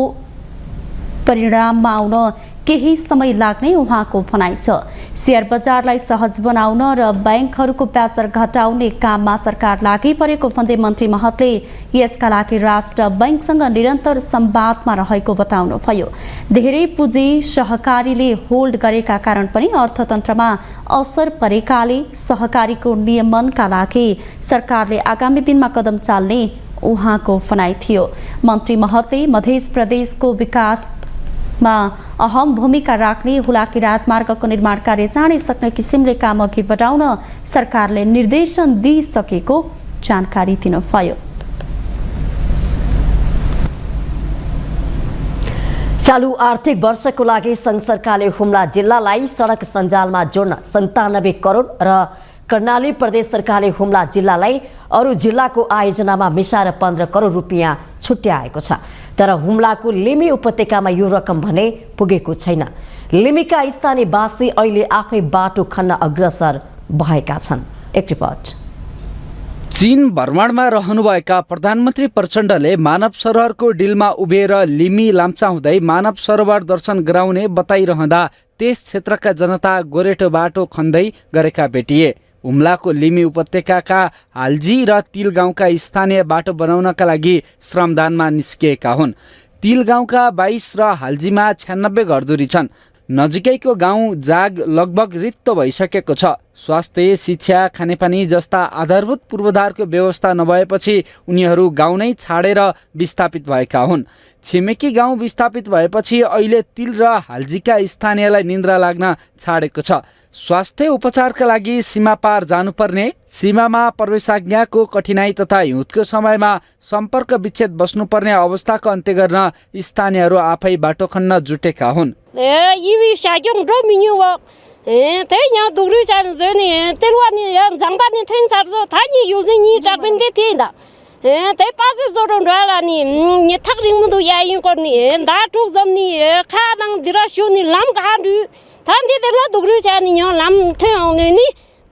परिणाममा आउन केही समय लाग्ने उहाँको भनाइ छ। शेयर बजारलाई सहज बनाउन र ब्याङ्कहरूको ब्याज दर घटाउने काममा सरकार लागि परेको भन्दै मन्त्री महतले यसका लागि राष्ट्र ब्याङ्कसँग निरन्तर संवादमा रहेको बताउनुभयो। धेरै पुँजी सहकारीले होल्ड गरेका कारण पनि अर्थतन्त्रमा असर परेकाले सहकारीको नियमनका लागि सरकारले आगामी दिनमा कदम चाल्ने उहाँको भनाइ थियो। मन्त्री महतले मध्य प्रदेशको विकासमा अहम भूमिका राख्ने हुलाकी राजमार्गको निर्माण कार्य चाँडै सक्ने किसिमले काम अघि बढाउन सरकारले निर्देशन दिइसकेको जानकारी दिनुभयो।
चालू आर्थिक वर्षको लागि सङ्घ सरकारले हुम्ला जिल्लालाई सडक सञ्जालमा जोड्न 97 करोड र कर्णाली प्रदेश सरकारले हुम्ला जिल्लालाई अरू जिल्लाको आयोजनामा मिसाएर 15 करोड रुपियाँ छुट्याएको छ। तर हुम्लाको लिमी उपत्यकामा यो रकम भने पुगेको छैन। लिमीका स्थानीयवासी अहिले आफै बाटो खन्न अग्रसर भएका छन्। एक रिपोर्ट।
चीन भ्रमणमा रहनुभएका प्रधानमन्त्री प्रचण्डले मानव सरोवरको डिलमा उभिएर लिमी लाम्चाउँदै मानव सरोवर दर्शन गराउने बताइरहँदा त्यस क्षेत्रका जनता गोरेटो बाटो खन्दै गरेका भेटिए। हुम्लाको लिमी उपत्यकाका हाल्जी र तिल गाउँका स्थानीय बाटो बनाउनका लागि श्रमदानमा निस्किएका हुन्। तिल गाउँका 22 र हाल्जीमा 96 घरधुरी छन्। नजिकैको गाउँ जाग लगभग रित्तो भइसकेको छ। स्वास्थ्य, शिक्षा, खानेपानी जस्ता आधारभूत पूर्वाधारको व्यवस्था नभएपछि उनीहरू गाउँ नै छाडेर विस्थापित भएका हुन्। छिमेकी गाउँ विस्थापित भएपछि अहिले तिल र हाल्जीका स्थानीयलाई निन्द्रा लाग्न छाडेको छ। स्वास्थ्य उपचारका लागि सीमा पार जानुपर्ने, सीमामा प्रवेशाज्ञाको कठिनाई तथा हिउँदको समयमा सम्पर्क विच्छेद बस्नुपर्ने अवस्थाको अन्त्य गर्न स्थानीयहरू आफै बाटो खन्न जुटेका हुन्।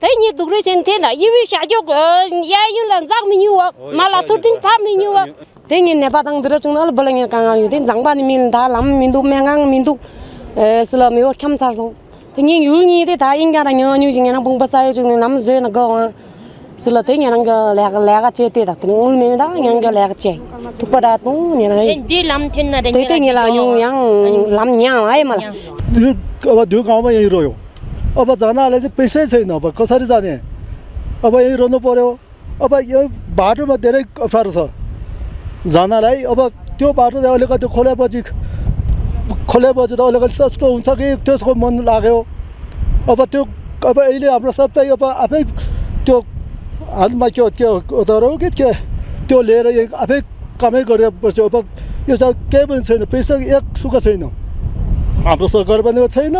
thế như tụi nó trên thế là yêu sao cho ya yêu là rác mình yêu mà là tôi tin pháp mình yêu
thế như này bắt đầu chúng nó là bao nhiêu càng nhiều thế rằng bao nhiêu mình đã làm mình tu mang ngang mình tu sửa mình có chăm sóc thế như yêu như thế ta应该là nhớ như chính là bông bát sai chúng nắm dưới nó go sửa thế như là lẹ chết thế đó thì mình đã như là lẹ chết tu bắt đầu tu như này
đi làm thế nào
thế như là như làm nhau ấy mà
अब त्यो गाउँमा यहीँ रह्यो अब जानलाई चाहिँ पैसै छैन अब कसरी जाने अब यहीँ रहनु पर्यो अब यो बाटोमा धेरै अप्ठ्यारो छ जानलाई अब त्यो बाटो चाहिँ अलिकति खोलेपछि त अलिकति सस्तो हुन्छ कि त्यसको मन लाग्यो अब त्यो अब अहिले हाम्रो सबै अब आफै त्यो हातमा के के त्यो लिएर आफै कामै गरेपछि अब यो चाहिँ केही पनि छैन पैसा एक सुख छैन हाम्रो सरकार पनि छैन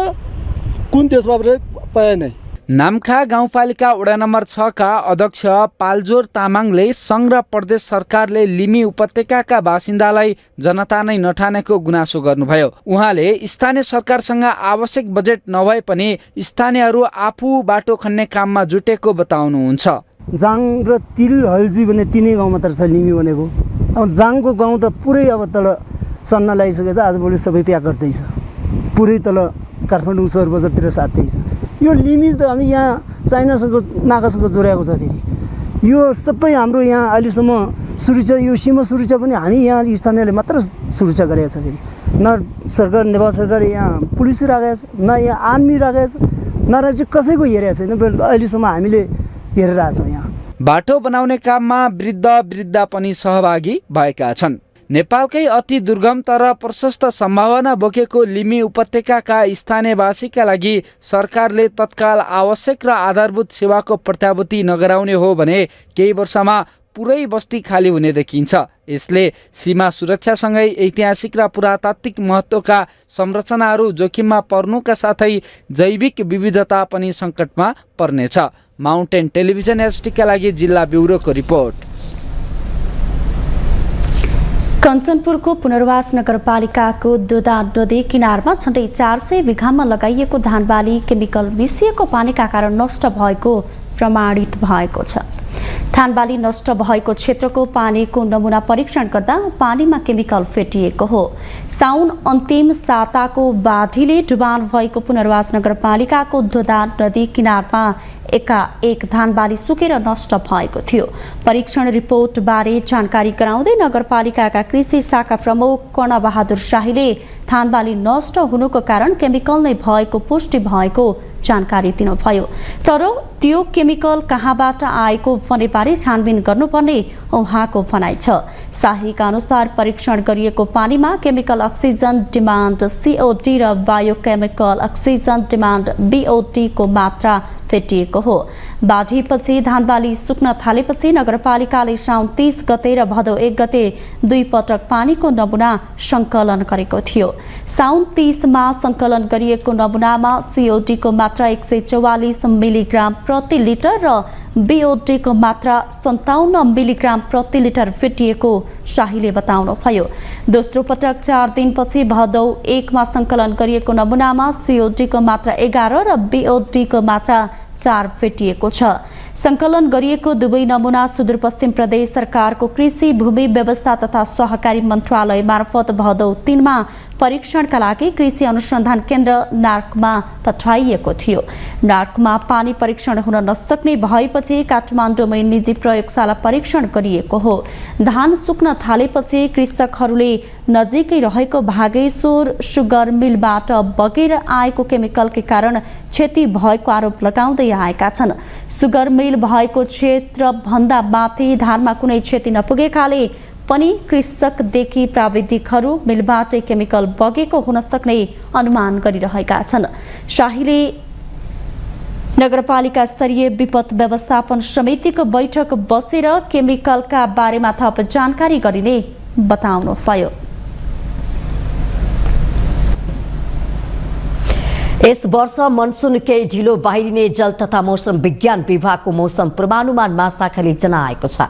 कुन देशमा पनि पाए नै
नामखा गाउँपालिका वडा नम्बर 6 का अध्यक्ष पालजोर तामाङले सङ्घ र प्रदेश सरकारले लिमी उपत्यकाका बासिन्दालाई जनता नै नठानेको गुनासो गर्नुभयो। उहाँले स्थानीय सरकारसँग आवश्यक बजेट नभए पनि स्थानीयहरू आफू बाटो खन्ने काममा जुटेको बताउनुहुन्छ।
जाङ र तिल हल्जी भने तिनै गाउँ मात्र छ लिमी भनेको। अब जाङको गाउँ त पुरै अब तल सन्न लगाइसकेको छ, आजभोलि सबै प्याक गर्दैछ, पुरै तल काठमाडौँ सहर बजारतिर साथै छ। यो लिमी त हामी यहाँ चाइनासँग नाकासँग जोडेको छ। फेरि यो सबै हाम्रो यहाँ अहिलेसम्म सुरक्षा, यो सीमा सुरक्षा पनि हामी यहाँ स्थानीयले मात्र सुरक्षा गरेको छ। फेरि न सरकार, नेपाल सरकार यहाँ पुलिस राखेको छ, न यहाँ आर्मी राखेको छ, न चाहिँ कसैको हेरेको छैन। अहिलेसम्म हामीले हेरेर आएको छौँ। यहाँ
बाटो बनाउने काममा वृद्ध वृद्धा पनि सहभागी भएका छन्। नेपालकै अति दुर्गम तर प्रशस्त सम्भावना बोकेको लिमी उपत्यकाका स्थानीयवासीका लागि सरकारले तत्काल आवश्यक र आधारभूत सेवाको प्रत्याभूति नगराउने हो भने केही वर्षमा पुरै बस्ती खाली हुने देखिन्छ। यसले सीमा सुरक्षासँगै ऐतिहासिक र पुरातात्विक महत्त्वका संरचनाहरू जोखिममा पर्नुका साथै जैविक विविधता पनि सङ्कटमा पर्नेछ। माउन्टेन टेलिभिजन एसटीका लागि जिल्ला ब्युरोको रिपोर्ट।
कञ्चनपुरको पुनर्वास नगरपालिकाको दुधा नदी किनारमा झन्डै 400 बिघामा लगाइएको धानबाली केमिकल मिसिएको पानीका कारण नष्ट भएको प्रमाणित भएको छ। धानबाली नष्ट भएको क्षेत्रको पानीको नमुना परीक्षण गर्दा पानीमा केमिकल फेटिएको हो। साउन अन्तिम साताको बाढीले डुबान भएको पुनर्वास नगरपालिकाको दुधा नदी किनारमा एकाएक धानबाली सुकेर नष्ट भएको थियो। परीक्षण रिपोर्टबारे जानकारी गराउँदै नगरपालिकाका कृषि शाखा प्रमुख कर्णबहादुर शाहीले धानबाली नष्ट हुनुको कारण केमिकल नै भएको पुष्टि भएको जानकारी दिनुभयो। तर त्यो केमिकल कहाँबाट आएको भनेबारे छानबिन गर्नुपर्ने उहाँको भनाइ छ। शाहीका अनुसार परीक्षण गरिएको पानीमा केमिकल अक्सिजन डिमान्ड CO2 र बायोकेमिकल अक्सिजन डिमान्ड BOD को मात्रा फेटिएको हो। बाढीपछि धानबाली सुक्न थालेपछि नगरपालिकाले साउन 30 गते र भदौ 1 गते 2 पटक पानीको नमुना सङ्कलन गरेको थियो। साउन 30 मा सङ्कलन गरिएको नमुनामा CO2 को मात्रा 144 मिलिग्राम प्रति लिटर र BOD को मात्रा 57 मिलिग्राम प्रति लिटर फेटिएको शाहीले बताउनुभयो। दोस्रो पटक 4 दिनपछि भदौ 1 मा सङ्कलन गरिएको नमुनामा CO2 को मात्रा 11 र BOD को मात्रा 4 फेटिएको छ। सङ्कलन गरिएको दुवै नमुना सुदूरपश्चिम प्रदेश सरकारको कृषि भूमि व्यवस्था तथा सहकारी मन्त्रालय मार्फत भदौ 3 मा परीक्षणका लागि कृषि अनुसन्धान केन्द्र नार्कमा पठाइएको थियो। नार्कमा पानी परीक्षण हुन नसक्ने भएपछि काठमाडौँमै निजी प्रयोगशाला परीक्षण गरिएको हो। धान सुक्न थालेपछि कृषकहरूले नजिकै रहेको भागेश्वर सुगर मिलबाट बगेर आएको केमिकलकै कारण क्षति भएको आरोप लगाउँदै आएका छन्। सुगर मिल भएको क्षेत्र भन्दा माथि धानमा कुनै क्षति नपुगेकाले पनि कृषकदेखि प्राविधिकहरू मिलबाटै केमिकल बगेको हुन सक्ने अनुमान गरिरहेका छन्। शाहीले नगरपालिका स्तरीय विपद व्यवस्थापन समितिको बैठक बसेर केमिकलका बारेमा थप जानकारी गरिने बताउनुभयो।
यस वर्ष मनसुन केही ढिलो बाहिरिने जल तथा मौसम विज्ञान विभागको मौसम पूर्वानुमान महाशाखाले जनाएको छ।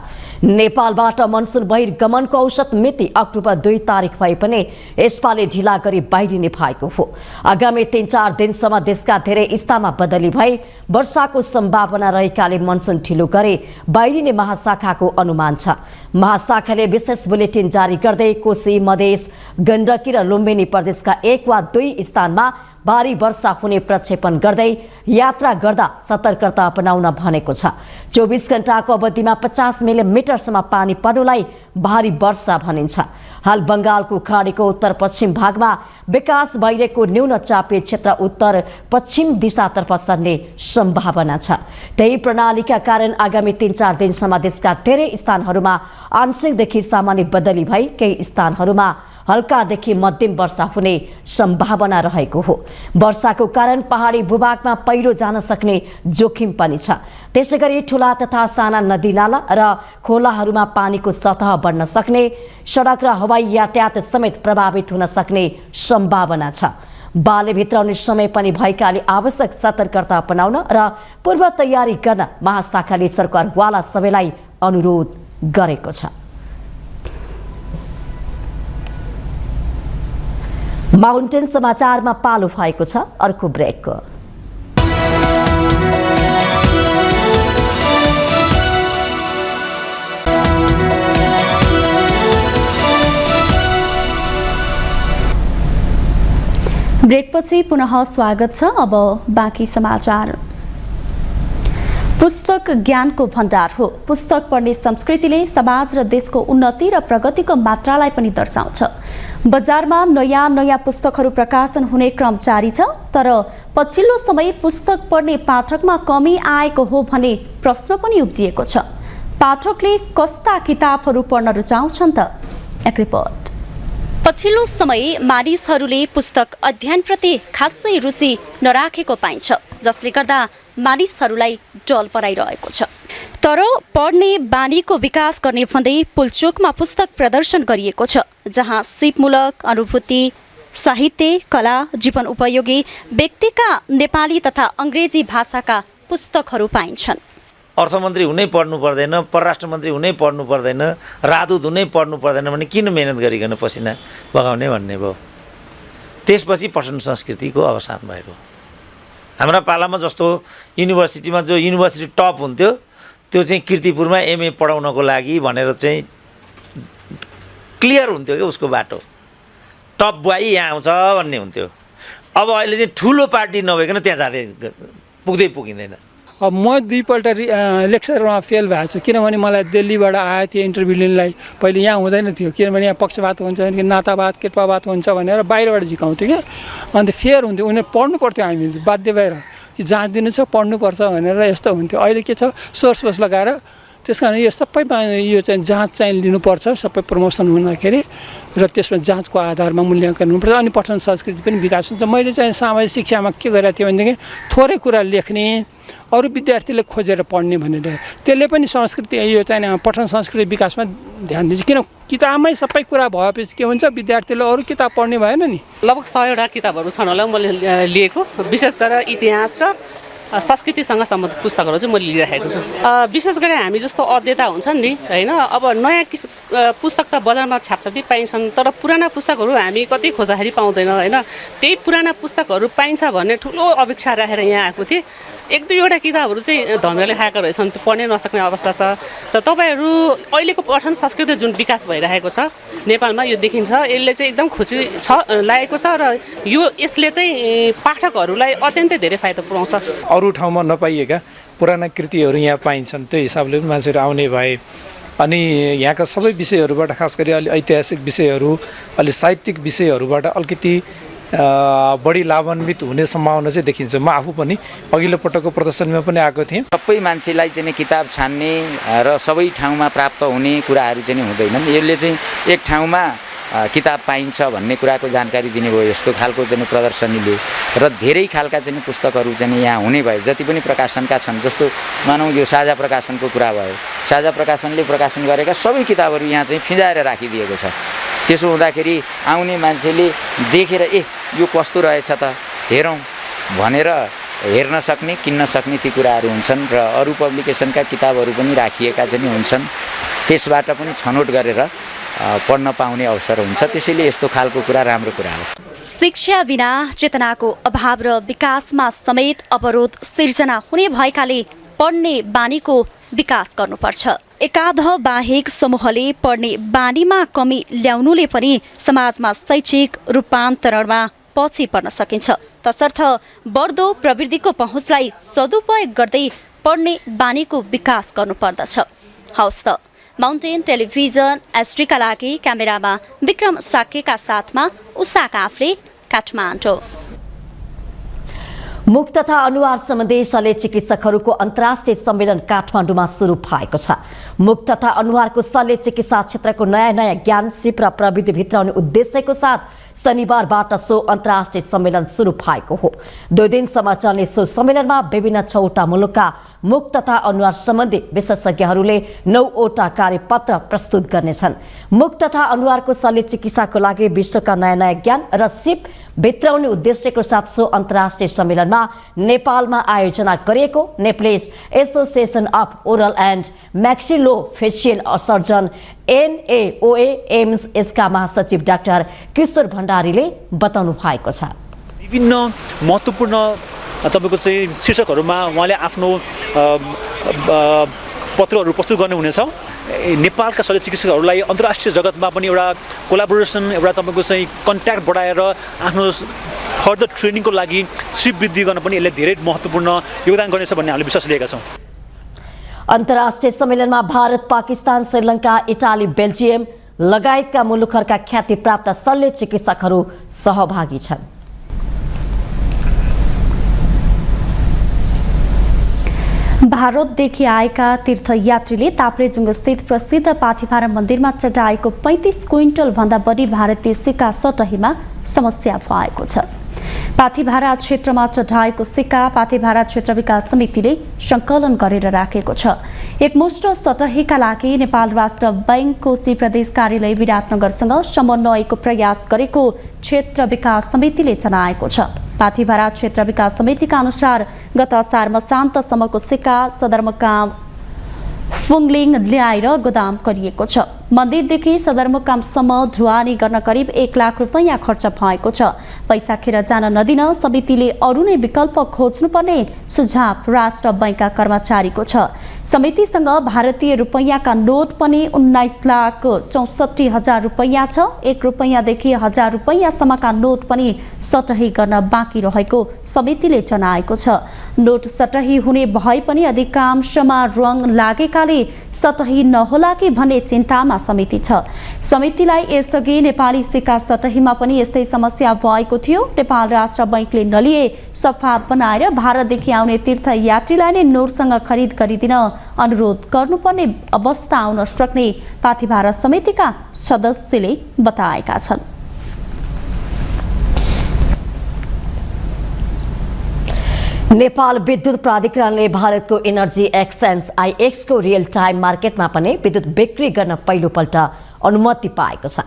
नेपालबाट मनसुन बहिर्गमनको औसत मिति अक्टोबर 2 तारिक भए पनि यसपालि ढिला गरी बाहिरिने भएको हो। आगामी 3-4 दिनसम्म देशका धेरै स्थानमा बदली भई वर्षाको सम्भावना रहेकाले मनसुन ढिलो गरी बाहिरिने महाशाखाको अनुमान छ। महाशाखाले विशेष बुलेटिन जारी गर्दै कोशी, मधेस, गण्डकी र लुम्बिनी प्रदेशका 1 वा 2 स्थानमा भारी वर्षा हुने प्रक्षेपण गर्दै यात्रा गर्दा सतर्कता अपनाउन भनेको छ। 24 घण्टाको अवधिमा 50 मिलिमिटरसम्म पानी पर्नुलाई भारी वर्षा भनिन्छ। हाल बंगालको खाडीको उत्तर पश्चिम भागमा विकास भइरहेको न्यून चापीय क्षेत्र उत्तर पश्चिम दिशातर्फ सर्ने सम्भावना छ। त्यही प्रणालीका कारण आगामी 3-4 दिनसम्म देशका धेरै स्थानहरूमा आंशिकदेखि सामान्य बदली भई केही स्थानहरूमा हल्कादेखि मध्यम वर्षा हुने सम्भावना रहेको हो। वर्षाको कारण पहाडी भूभागमा पहिरो जान सक्ने जोखिम पनि छ। त्यसैगरी ठूला तथा साना नदीनाला र खोलाहरूमा पानीको सतह बढ्न सक्ने, सडक र हवाई यातायात समेत प्रभावित हुन सक्ने सम्भावना छ। बाले भित्राउने समय पनि भएकाले आवश्यक सतर्कता अपनाउन र पूर्व तयारी गर्न महाशाखाले सरकारवाला सबैलाई अनुरोध गरेको छ। माउन्टेन समाचारमा पालो भएको छ अर्को ब्रेकको।
ब्रेकपछि पुनः स्वागत छ। अब बाँकी समाचार। पुस्तक ज्ञानको भण्डार हो। पुस्तक पढ्ने संस्कृतिले समाज र देशको उन्नति र प्रगतिको मात्रालाई पनि दर्शाउँछ। बजारमा नयाँ पुस्तकहरू प्रकाशन हुने क्रम जारी छ, तर पछिल्लो समय पुस्तक पढ्ने पाठकमा कमी आएको हो भन्ने प्रश्न पनि उब्जिएको छ। पाठकले कस्ता किताबहरू पढ्न रुचाउँछन् त? एक रिपोर्ट।
पछिल्लो समय मानिसहरूले पुस्तक अध्ययनप्रति खासै रुचि नराखेको पाइन्छ, जसले गर्दा मानिसहरूलाई डल पराइरहेको छ। तर पढ्ने बानीको विकास गर्ने भन्दै पुल्चोकमा पुस्तक प्रदर्शन गरिएको छ, जहाँ सिपमूलक, अनुभूति, साहित्य, कला, जीवन उपयोगी व्यक्तिका नेपाली तथा अङ्ग्रेजी भाषाका पुस्तकहरू पाइन्छन्।
अर्थमन्त्री हुनै पढ्नु पर्दैन, परराष्ट्र मन्त्री हुनै पढ्नु पर्दैन, राजदूत हुनै पढ्नु पर्दैन भने किन मेहनत गरिकन पसिना बगाउने भन्ने भयो। त्यसपछि पठन संस्कृतिको अवसान भएको। हाम्रा पालामा जस्तो युनिभर्सिटीमा जो युनिभर्सिटी टप हुन्थ्यो त्यो चाहिँ कीर्तिपुरमा एमए पढाउनको लागि भनेर चाहिँ क्लियर हुन्थ्यो क्या उसको बाटो। टप बुवाई यहाँ आउँछ भन्ने हुन्थ्यो। अब अहिले चाहिँ ठुलो पार्टी नभइकन त्यहाँ जाँदै पुगिँदैन।
अब म 2 पल्ट लेक्चरमा फेल भएको छु, किनभने मलाई दिल्लीबाट आयो थियो इन्टरभ्यू लिनलाई। पहिले यहाँ हुँदैन थियो, किनभने यहाँ पक्षपात हुन्छ, नातावाद कृपावाद हुन्छ भनेर बाहिरबाट झिकाउँथ्यो क्या। अन्त फेयर हुन्थ्यो, उनीहरू पढ्नु पर्थ्यो, हामीले बाध्य भएर कि जाँदिनु छ पढ्नुपर्छ भनेर यस्तो हुन्थ्यो। अहिले के छ, सोर्स लगाएर त्यस कारण यो सबैमा यो चाहिँ जाँच चाहिँ लिनुपर्छ सबै प्रमोसन हुँदाखेरि, र त्यसमा जाँचको आधारमा मूल्याङ्कन हुनुपर्छ। अनि पठन संस्कृति पनि विकास हुन्छ। मैले चाहिँ सामाजिक शिक्षामा के गरेको थिएँ भनेदेखि थोरै कुरा लेख्ने, अरू विद्यार्थीले खोजेर पढ्ने भनेर, त्यसले पनि संस्कृति यो चाहिँ पठन संस्कृति विकासमा ध्यान दिन्छ। किन किताबमै सबै कुरा भएपछि के हुन्छ, विद्यार्थीले अरू किताब पढ्ने भएन नि।
लगभग 100 किताबहरू छन् होला मैले लिएको, विशेष गरेर इतिहास र संस्कृतिसँग सम्बन्धित पुस्तकहरू चाहिँ मैले लिइरहेको छु। विशेष गरी हामी जस्तो अध्येता हुन्छन् नि होइन, अब नयाँ पुस्तक त बजारमा छापछाप्ती पाइन्छन्, तर पुराना पुस्तकहरू हामी कति खोज्दाखेरि पाउँदैन होइन। त्यही पुराना पुस्तकहरू पाइन्छ भन्ने ठुलो अपेक्षा राखेर यहाँ आएको थिएँ। 1-2वटा किताबहरू चाहिँ धमियाले खाएका रहेछन्, त्यो पढ्नै नसक्ने अवस्था छ। र तपाईँहरू अहिलेको पठन संस्कृति जुन विकास भइरहेको छ नेपालमा यो देखिन्छ, यसले चाहिँ एकदम खुसी लागेको छ र यसले चाहिँ पाठकहरूलाई अत्यन्तै धेरै फाइदा पुर्याउँछ।
अरू ठाउँमा नपाइएका पुराना कृतिहरू यहाँ पाइन्छन्, त्यो हिसाबले पनि मान्छेहरू आउने भए। अनि यहाँका सबै विषयहरूबाट, खास गरी अलि ऐतिहासिक विषयहरू, अलि साहित्यिक विषयहरूबाट अलिकति बढी लाभान्वित हुने सम्भावना चाहिँ देखिन्छ। म आफू पनि अघिल्लो पटकको प्रदर्शनीमा पनि आएको थिएँ।
सबै मान्छेलाई चाहिँ किताब छान्ने र सबै ठाउँमा प्राप्त हुने कुराहरू चाहिँ हुँदैनन्। यसले चाहिँ एक ठाउँमा किताब पाइन्छ भन्ने कुराको जानकारी दिने भयो यस्तो खालको चाहिँ प्रदर्शनीले, र धेरै खालका चाहिँ पुस्तकहरू चाहिँ यहाँ हुने भयो। जति पनि प्रकाशनका छन्, जस्तो मानौँ यो साझा प्रकाशनको कुरा भयो, साझा प्रकाशनले प्रकाशन गरेका सबै किताबहरू यहाँ चाहिँ फिँजाएर राखिदिएको छ। त्यसो हुँदाखेरि आउने मान्छेले देखेर यो कस्तो रहेछ त हेरौँ भनेर हेर्न सक्ने किन्न सक्ने ती कुराहरू हुन्छन् र अरू पब्लिकेसनका किताबहरू पनि राखिएका चाहिँ हुन्छन् त्यसबाट पनि छनौट गरेर पढ्न पाउने अवसर हुन्छ त्यसैले यस्तो खालको कुरा राम्रो कुरा हो
शिक्षा बिना चेतनाको अभाव र विकासमा समेत अवरोध सिर्जना हुने भएकाले पढ्ने बानीको विकास गर्नुपर्छ एकाध बाहेक समूहले पढ्ने बानीमा कमी ल्याउनुले पनि समाजमा शैक्षिक रूपान्तरणमा पछि पर्न सकिन्छ तसर्थ बढ्दो प्रवृत्तिको पहुँचलाई सदुपयोग गर्दै पढ्ने बानीको विकास गर्नुपर्दछ हवस् त माउन्टेन टेलिभिजन एसडीका लागि क्यामेरामा विक्रम साकेका साथमा उषा काफले काठमाडौँ
मुख तथा अनुहार सम्बन्धी शल्य चिकित्सकहरूको अन्तर्राष्ट्रिय सम्मेलन काठमाडौँमा सुरु भएको छ मुख तथा अनुहारको शल्य चिकित्सा क्षेत्रको नयाँ ज्ञान सिप र प्रविधि भित्राउने उद्देश्यको साथ शनिबारबाट सो अन्तर्राष्ट्रिय सम्मेलन सुरु भएको हो 2 दिनसम्म चल्ने सो सम्मेलनमा विभिन्न 6वटा मुलुकका मुख तथा अनुहार सम्बन्धी विशेषज्ञहरूले 9वटा कार्यपत्र प्रस्तुत गर्नेछन् मुख तथा अनुहारको शल्य चिकित्साको लागि विश्वका नयाँ ज्ञान र सिप भित्राउने उद्देश्यको साथ सो अन्तर्राष्ट्रिय सम्मेलनमा नेपालमा आयोजना गरिएको Nepalese association of oral and maxillofacial surgeon NAOA एम्स यसका महासचिव डाक्टर किशोर भण्डारीले बताउनु भएको छ
विभिन्न महत्त्वपूर्ण तपाईको चाहिँ शीर्षकहरुमा उहाँले आफ्नो पत्रहरू प्रस्तुत गर्ने हुनेछ नेपालका शल्य चिकित्सकहरूलाई अन्तर्राष्ट्रिय जगतमा पनि एउटा कोलाबोरेसन एउटा तपाईको चाहिँ कन्ट्याक्ट बढाएर आफ्नो फर्दर ट्रेनिङको लागि सिप वृद्धि गर्न पनि यसले धेरै महत्त्वपूर्ण योगदान गर्नेछ भन्ने हामीले विश्वास लिएका छौं
अन्तर्राष्ट्रिय सम्मेलनमा भारत पाकिस्तान श्रीलङ्का इटाली बेल्जियम लगायतका मुलुकहरूका ख्याति प्राप्त शल्य चिकित्सकहरू सहभागी छन्
भारतदेखि आएका तीर्थयात्रीले ताप्लेजुङ स्थित प्रसिद्ध पाथिभारा मन्दिरमा चढाएको 35 क्विन्टल भन्दा बढी भारतीय सिक्का सटहीमा समस्या भएको छ पाथिभारा क्षेत्रमा चढाएको सिक्का पाथिभारा क्षेत्र विकास समितिले संकलन गरेर राखेको छ एकमुष्ट सटहीका लागि नेपाल राष्ट्र बैंक कोशी प्रदेश कार्यालय विराटनगरसँग समन्वयको प्रयास गरेको क्षेत्र विकास समितिले जनाएको छ पाथिभारा क्षेत्र विकास समितिका अनुसार गत असार मसान्तसम्मको सिक्का सदरमुकाम फुङलिङ ल्याएर गोदाम गरिएको छ मन्दिरदेखि सदरमुकामसम्म ढुवानी गर्न करिब 1 लाख रुपैयाँ खर्च भएको छ पैसा खेर जान नदिन समितिले अरू नै विकल्प खोज्नुपर्ने सुझाव राष्ट्र बैंकका कर्मचारीको छ समितिसँग भारतीय रुपैयाँका नोट पनि 19,64,000 रुपैयाँ छ 1 रुपैयाँदेखि 1000 रुपैयाँसम्मका नोट पनि सटही गर्न बाँकी रहेको समितिले जनाएको छ नोट सटही हुने भए पनि अधिकांशमा रङ लागेकाले सटही नहोला कि भन्ने चिन्तामा समिति छ समितिलाई यसअघि नेपाली सिक्का सटहीमा पनि यस्तै समस्या भएको थियो नेपाल राष्ट्र बैंकले नलिए सफा बनाएर भारतदेखि आउने तीर्थयात्रीलाई नै नोटसँग खरिद गरिदिन अनुरोध गर्नुपर्ने अवस्था आउन सक्ने पाथिभारा समितिका सदस्यले बताएका छन्
नेपाल विद्युत प्राधिकरणले भारतको एनर्जी एक्सचेन्ज IEX को रियल टाइम मार्केटमा पनि विद्युत बिक्री गर्न पहिलोपल्ट अनुमति पाएको छ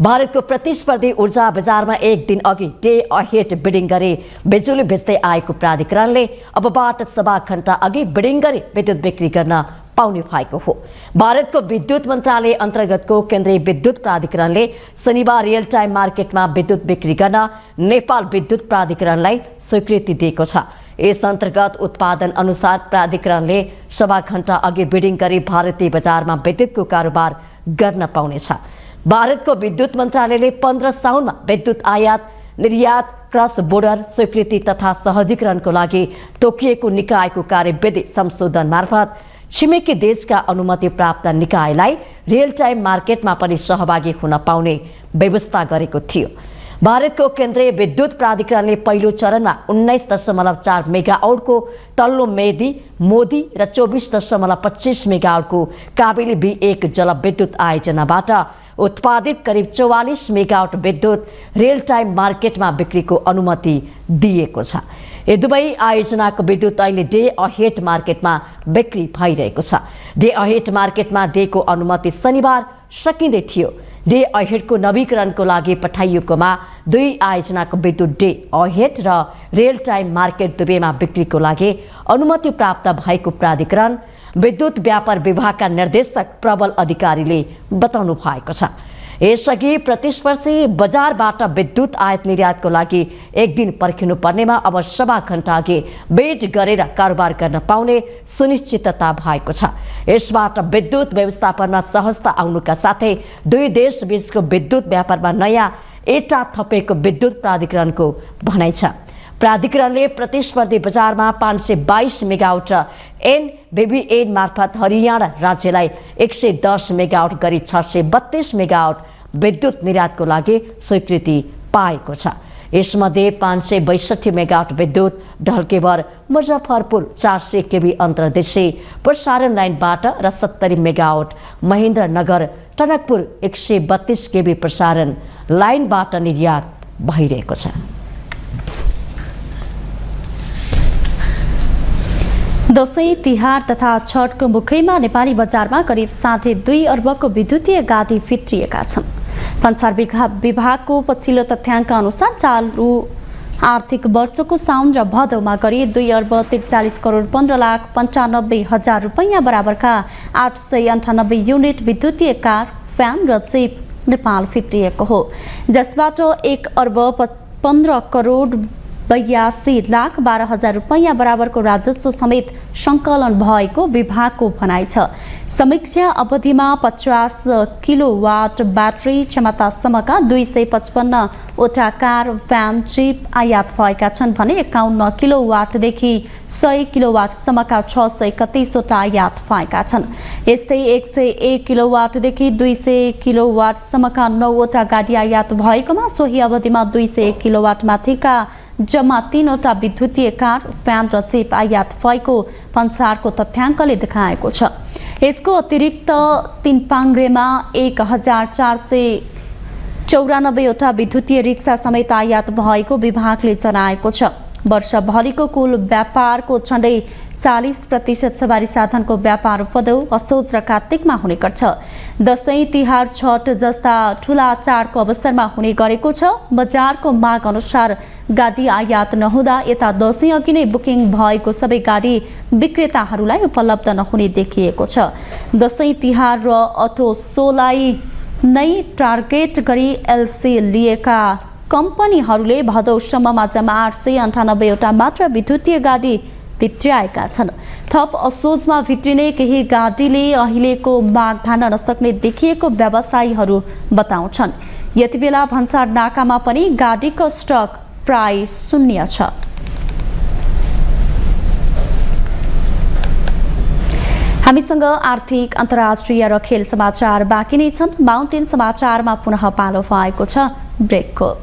भारतको प्रतिस्पर्धी ऊर्जा बजारमा एक दिन अघि डे अहेड बिडिङ गरी बिजुली बेच्दै आएको प्राधिकरणले अबबाट सभा घण्टा अघि बिडिङ गरी विद्युत बिक्री गर्न पाउने भएको हो भारतको विद्युत मन्त्रालय अन्तर्गतको केन्द्रीय विद्युत प्राधिकरणले शनिबार रियल टाइम मार्केटमा विद्युत बिक्री गर्न नेपाल विद्युत प्राधिकरणलाई स्वीकृति दिएको छ यस अन्तर्गत उत्पादन अनुसार प्राधिकरणले सभा घण्टा अघि बिडिङ गरी भारतीय बजारमा विद्युतको कारोबार गर्न पाउनेछ भारतको विद्युत मन्त्रालयले 15 साउनमा विद्युत आयात निर्यात क्रस बोर्डर स्वीकृति तथा सहजीकरणको लागि तोकिएको निकायको कार्यविधि संशोधन मार्फत छिमेकी देशका अनुमति प्राप्त निकायलाई रियल टाइम मार्केटमा पनि सहभागी हुन पाउने व्यवस्था गरेको थियो भारतको केन्द्रीय विद्युत प्राधिकरणले पहिलो चरणमा 19.4 मेगावाटको तल्लो मेदी मोदी र 24.25 मेगावाटको काबेली B1 जलविद्युत आयोजनाबाट उत्पादित करिब 44 मेगावाट विद्युत रियल टाइम मार्केटमा बिक्रीको अनुमति दिएको छ यी दुवै आयोजनाको विद्युत अहिले डे अहेड मार्केटमा बिक्री भइरहेको छ डे अहेड मार्केटमा दिएको अनुमति शनिबार सकिँदै थियो डे अहेडको नवीकरणको लागि पठाइएकोमा 2 आयोजनाको विद्युत डे अहेड र रियल टाइम मार्केट दुवैमा बिक्रीको लागि अनुमति प्राप्त भएको प्राधिकरण विद्युत व्यापार विभागका निर्देशक प्रबल अधिकारीले बताउनु भएको छ। यसअघि प्रतिस्पर्धी बजारबाट विद्युत आयात निर्यातको लागि एक दिन पर्खिनु पर्नेमा अब सवा घण्टा अघि वेट गरेर कारोबार गर्न पाउने सुनिश्चितता भएको छ। यसबाट विद्युत व्यवस्थापनमा सहजता आउनुका साथै दुई देश बीचको विद्युत व्यापारमा नयाँ एटा थपेको विद्युत प्राधिकरणको भनाइ छ। प्राधिकरणले प्रतिस्पर्धी बजारमा 522 मेगावाट र एनबीबीएन मार्फत हरियाणा राज्यलाई 110 मेगावाट गरी 632 मेगावाट विद्युत निर्यातको लागि स्वीकृति पाएको छ। यसमध्ये 562 मेगावाट विद्युत ढल्केवर मुजफ्फरपुर 400 केबी अन्तर्देशीय प्रसारण लाइनबाट र 70 मेगावाट महेन्द्रनगर टनकपुर 132 केबी प्रसारण लाइनबाट निर्यात भइरहेको छ।
दशैं तिहार तथा छठको मुखैमा नेपाली बजारमा करिब 2.5 अर्बको विद्युतीय गाडी फित्रिएका छन्। भन्सार विभागको पछिल्लो तथ्याङ्क अनुसार चालु आर्थिक वर्षको साउन र भदौमा गरी 2 अर्ब 43 करोड 15 लाख 95 हजार रुपैयाँ बराबरका 898 युनिट विद्युतीय कार, फ्यान र चिप नेपाल फित्रिएको हो, जसबाट 1 अर्ब 15 करोड 82 लाख 12 हजार रुपैयाँ बराबरको राजस्व समेत सङ्कलन भएको विभागको भनाइ छ। समीक्षा अवधिमा 50 किलोवाट ब्याट्री क्षमतासम्मका 255 वटा कार, फ्यान, चिप आयात भएका छन् भने 51 किलोवाटदेखि 100 किलोवाटसम्मका 631 वटा आयात भएका छन्। यस्तै 101 किलोवाटदेखि 200 किलोवाटसम्मका 9 वटा गाडी आयात भएकोमा सोही अवधिमा 201 किलोवाट माथिका जम्मा 3 वटा विद्युतीय कार, फ्यान र चिप आयात भएको भन्सारको तथ्याङ्कले देखाएको छ। यसको अतिरिक्त तिनपाङ्ग्रेमा 1494 वटा विद्युतीय रिक्सा समेत आयात भएको विभागले जनाएको छ। वर्षभरिको कुल व्यापारको झण्डै 40% सवारी साधनको व्यापार भदौ, असोज र कार्तिकमा हुने गर्छ। दशैं तिहार छठ जस्ता ठूला चाडको अवसरमा हुने गरेको छ। बजारको माग अनुसार गाडी आयात नहुँदा यता दशैं अघि नै बुकिङ भएको सबै गाडी विक्रेताहरूलाई उपलब्ध नहुने देखिएको छ। दशैं तिहार र अटो सोलाई नै टार्गेट गरी एलसी लिएका कम्पनीहरूले भदौसम्ममा जम्मा 898 वटा मात्र विद्युतीय गाडी भित्र्याएका छन्। थप असोजमा भित्रिने केही गाडीले अहिलेको माग धान्न नसक्ने देखिएको व्यवसायीहरू बताउँछन्। यति बेला भन्सार नाकामा पनि गाडीको स्टक प्राय शून्य छ। हामीसँग आर्थिक, अन्तर्राष्ट्रिय र खेल समाचार बाँकी नै छन्। माउन्टेन समाचारमा पुनः पालो भएको छ ब्रेकको।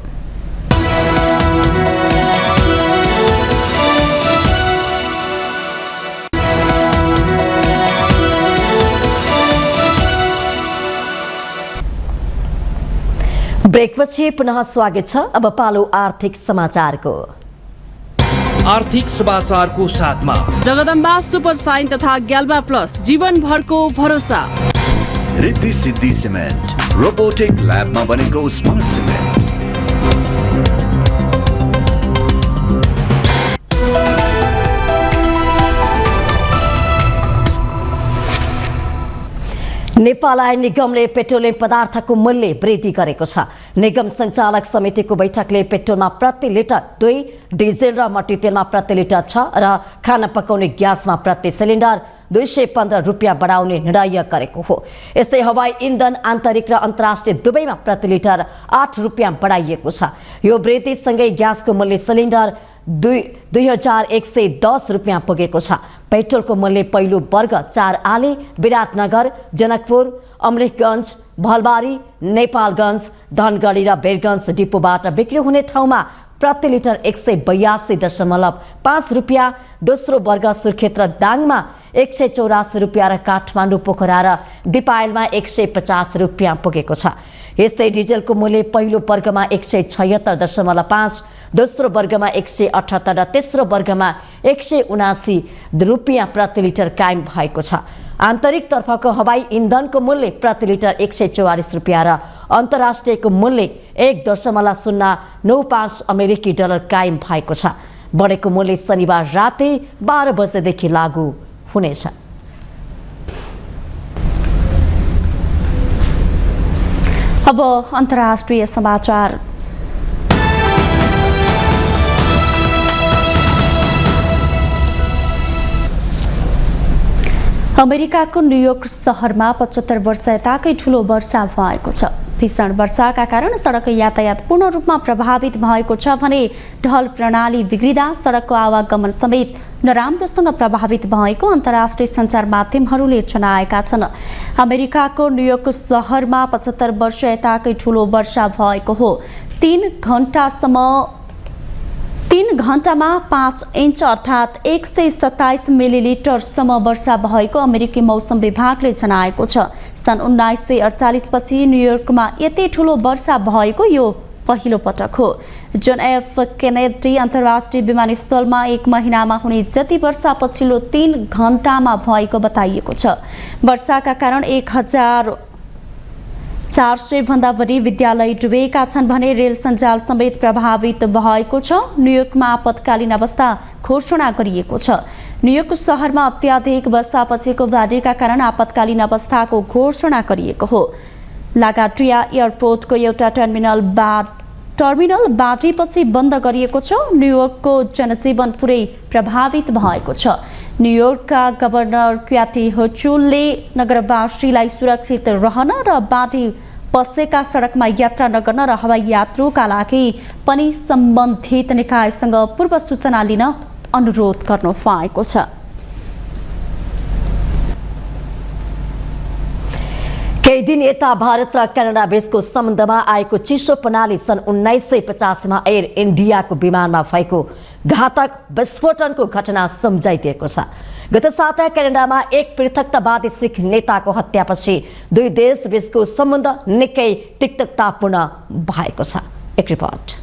ब्रेकपछि पुनः स्वागत छ। अब पालो आर्थिक समाचारको।
आर्थिक समाचारको साथमा
जगदम्बा सुपर साइन तथा ग्याल्बा प्लस जीवनभरको भरोसा।
रिद्धि सिद्धि सिमेन्ट रोबोटिक ल्याबमा बनेको स्मार्ट सिमेन्ट।
नेपाल आयल निगमले पेट्रोलियम पदार्थको मूल्य वृद्धि गरेको छ। निगम सञ्चालक समितिको बैठकले पेट्रोलमा प्रति लिटर 2, डिजेल र मट्टीतेलमा प्रति लिटर 6 र खाना पकाउने ग्यासमा प्रति सिलिन्डर 215 रुपियाँ बढाउने निर्णय गरेको हो। यस्तै हवाई इन्धन आन्तरिक र अन्तर्राष्ट्रिय दुवैमा प्रति लिटर 8 रुपियाँ बढाइएको छ। यो वृद्धिसँगै ग्यासको मूल्य सिलिन्डर 2110 रुपियाँ पुगेको छ। पेट्रोलको मूल्य पहिलो वर्ग 4 आले, विराटनगर, जनकपुर, अमृतगञ्ज, भलबारी, नेपालगञ्ज, धनगढी र बेरगञ्ज डिपोबाट बिक्री हुने ठाउँमा प्रति लिटर 182.5 रुपियाँ, दोस्रो वर्ग सुर्खेत र दाङमा 184 रुपियाँ र काठमाडौँ, पोखरा र दिपायलमा 150 रुपियाँ पुगेको छ। यस्तै डिजेलको मूल्य पहिलो वर्गमा 176.5, दोस्रो वर्गमा 178 र तेस्रो वर्गमा 179 रुपियाँ प्रति लिटर कायम भएको छ। आन्तरिक तर्फको हवाई इन्धनको मूल्य प्रति लिटर 144 रुपियाँ र अन्तर्राष्ट्रियको मूल्य 1.095 अमेरिकी डलर कायम भएको छ। बढेको मूल्य शनिबार राति 12 बजेदेखि लागू हुनेछ।
अब अन्तर्राष्ट्रिय समाचार। अमेरिकाको न्युयोर्क सहरमा 75 वर्ष यताकै ठूलो वर्षा भएको छ। भीषण वर्षाका कारण सडक यातायात पूर्ण रूपमा प्रभावित भएको छ भने ढल प्रणाली बिग्रिँदा सडकको आवागमन समेत नराम्रोसँग प्रभावित भएको अन्तर्राष्ट्रिय सञ्चार माध्यमहरूले जनाएका छन्। अमेरिकाको न्युयोर्क सहरमा 75 वर्ष यताकै ठूलो वर्षा भएको हो। 3 घण्टामा 5 इन्च अर्थात् 127 मिलिलिटरसम्म वर्षा भएको अमेरिकी मौसम विभागले जनाएको छ। सन् 1948 पछि न्युयोर्कमा यति ठूलो वर्षा भएको यो पहिलो पटक हो। जोन एफ केनेडी अन्तर्राष्ट्रिय विमानस्थलमा 1 महिनामा हुने जति वर्षा पछिल्लो 3 घण्टामा भएको बताइएको छ। वर्षाका कारण 1400 भन्दा बढी विद्यालय डुबेका छन् भने रेल सञ्जाल समेत प्रभावित भएको छ। न्युयोर्कमा आपतकालीन अवस्था घोषणा गरिएको छ। न्युयोर्क सहरमा अत्याधिक वर्षापछिको बाढीका कारण आपतकालीन अवस्थाको घोषणा गरिएको हो। लागाट्रिया एयरपोर्टको एउटा टर्मिनल बाढीपछि बन्द गरिएको छ। न्युयोर्कको जनजीवन पुरै प्रभावित भएको छ। न्युयोर्कका गभर्नर क्याथी होचुलले नगरवासीलाई सुरक्षित रहन र बाढी पसेका सडकमा यात्रा नगर्न र हवाई यात्रुका लागि पनि सम्बन्धित निकायसँग पूर्व सूचना लिन अनुरोध गर्नु भएको छ।
केही दिन यता भारत र क्यानाडा बीचको सम्बन्धमा आएको चिसो प्रणाली सन् 1985 मा एयर इन्डियाको विमानमा भएको घातक विस्फोटनको घटना सम्झाइदिएको छ। गत साता क्यानाडामा एक पृथकतावादी सिख नेताको हत्यापछि दुई देश बीचको सम्बन्ध निकै तिक्ततापूर्ण भएको छ। एक रिपोर्ट।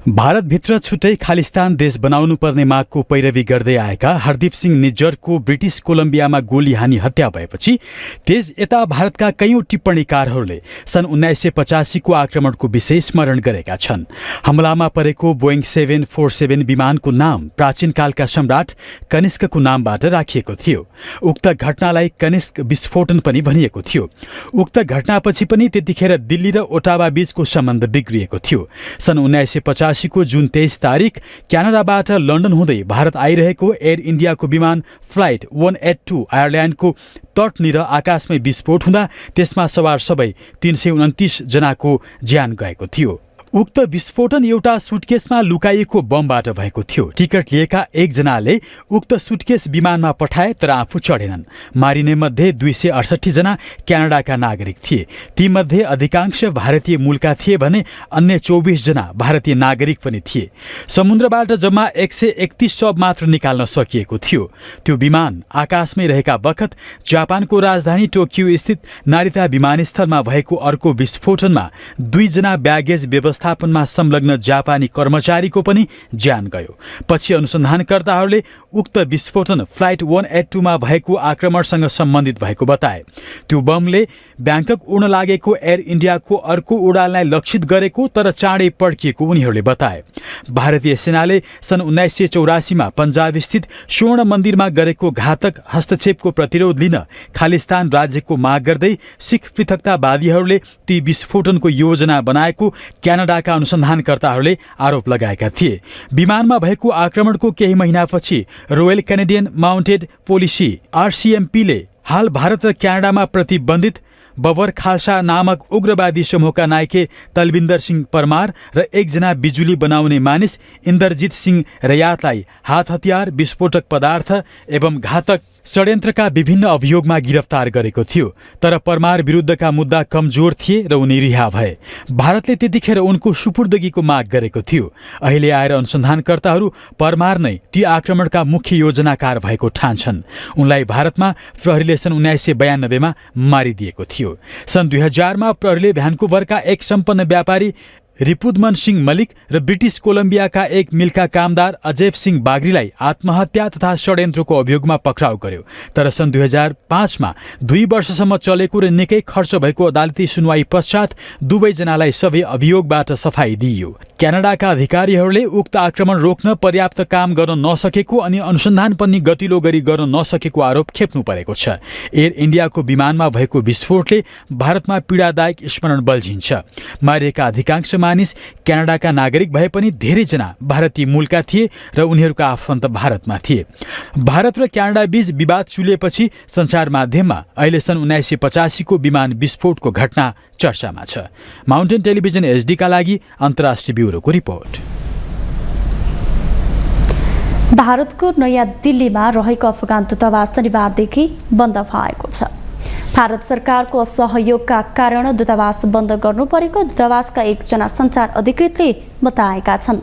भारतभित्र छुट्टै खालिस्तान देश बनाउनु पर्ने मागको पैरवी गर्दै आएका हरदीप सिंह निज्जरको ब्रिटिस कोलम्बियामा गोली हानी हत्या भएपछि त्यस यता भारतका कैयौं टिप्पणीकारहरूले सन् 1985 को आक्रमणको विषय स्मरण गरेका छन्। हमलामा परेको बोइङ 747 विमानको नाम प्राचीन कालका सम्राट कनिष्कको नामबाट राखिएको थियो। उक्त घटनालाई कनिष्क विस्फोटन पनि भनिएको थियो। उक्त घटनापछि पनि त्यतिखेर दिल्ली र ओटावा बीचको सम्बन्ध बिग्रिएको थियो। सन् 1985 को जुन 23 तारिक क्यानाडाबाट लन्डन हुँदै भारत आइरहेको एयर इन्डियाको विमान फ्लाइट 182 आयरल्यान्डको तटनिर आकाशमै विस्फोट हुँदा त्यसमा सवार सबै 329 जनाको ज्यान गएको थियो। उक्त विस्फोटन एउटा सुटकेसमा लुकाइएको बमबाट भएको थियो। टिकट लिएका एकजनाले उक्त सुटकेस विमानमा पठाए तर आफू चढेनन्। मारिने मध्ये 268 जना क्यानाडाका नागरिक थिए। तीमध्ये अधिकांश भारतीय मूलका थिए भने अन्य 24 जना भारतीय नागरिक पनि थिए। समुद्रबाट जम्मा 131 शव मात्र निकाल्न सकिएको थियो। त्यो विमान आकाशमै रहेका बखत जापानको राजधानी टोकियो स्थित नारिता विमानस्थलमा भएको अर्को विस्फोटनमा 2 जना ब्यागेज व्यवस्थापनमा संलग्न जापानी कर्मचारीको पनि ज्यान गयो। पछि अनुसन्धानकर्ताहरूले उक्त विस्फोटन फ्लाइट 182 मा भएको आक्रमणसँग सम्बन्धित भएको बताए। त्यो बमले ब्याङ्कक उड्न लागेको एयर इन्डियाको अर्को उडानलाई लक्षित गरेको तर चाँडै पड्किएको उनीहरूले बताए। भारतीय सेनाले सन् 1984 मा पन्जाब स्थित स्वर्ण मन्दिरमा गरेको घातक हस्तक्षेपको प्रतिरोध लिन खालिस्तान राज्यको माग गर्दै सिख पृथकतावादीहरूले ती विस्फोटनको योजना बनाएको क्यानाडाका अनुसन्धानकर्ताहरूले आरोप लगाएका थिए। विमानमा भएको आक्रमणको केही महिनापछि royal Canadian mounted policy RCMP ले हाल भारत र क्यानाडामा प्रतिबन्धित बबर खालसा नामक उग्रवादी समूहका नायके तलविन्दर सिंह परमार र एकजना बिजुली बनाउने मानिस इन्दरजित सिंह रयातलाई हात हतियार, विस्फोटक पदार्थ एवं घातक षड्यन्त्रका विभिन्न अभियोगमा गिरफ्तार गरेको थियो। तर परमार विरुद्धका मुद्दा कमजोर थिए र उनी रिहा भए। भारतले त्यतिखेर उनको सुपुर्दगीको माग गरेको थियो। अहिले आएर अनुसन्धानकर्ताहरू परमार नै ती आक्रमणका मुख्य योजनाकार भएको ठान्छन्। उनलाई भारतमा प्रहरीले सन् 1992 मा मारिदिएको थियो। सन् 2000 मा प्रहरीले भ्यान्कुभरका एक सम्पन्न व्यापारी रिपुदमन सिंह मलिक र ब्रिटिश कोलम्बियाका एक मिलका कामदार अजय सिंह बाग्रीलाई आत्महत्या तथा षड्यन्त्रको अभियोगमा पक्राउ गर्यो। तर सन् 2005मा 2 वर्षसम्म चलेको र निकै खर्च भएको अदालती सुनवाई पश्चात दुवैजनालाई सबै अभियोगबाट सफाई दिइयो। क्यानाडाका अधिकारीहरूले उक्त आक्रमण रोक्न पर्याप्त काम गर्न नसकेको अनि अनुसन्धान पनि गतिलो गरी गर्न नसकेको आरोप खेप्नु परेको छ। एयर इन्डियाको विमानमा भएको विस्फोटले भारतमा पीडादायक स्मरण बल्झिन्छ। मारिएका अधिकांश मानिस क्यानाडाका नागरिक भए पनि धेरैजना भारतीय मूलका थिए र उनीहरूका आफन्त भारतमा थिए। भारत र क्यानाडा बीच विवाद चुलिएपछि सञ्चार माध्यममा अहिले सन् 1985 को विमान विस्फोटको घटना चर्चामा छ। माउन्टेन टेलिभिजन एचडीका लागि अन्तर्राष्ट्रिय ब्युरोको रिपोर्ट।
भारतको नयाँ दिल्लीमा रहेको अफगान दूतावास शनिबारदेखि बन्द भएको छ। भारत सरकारको असहयोगका कारण दूतावास बन्द गर्नु परेको दूतावासका एकजना सञ्चार अधिकृतले बताएका छन्।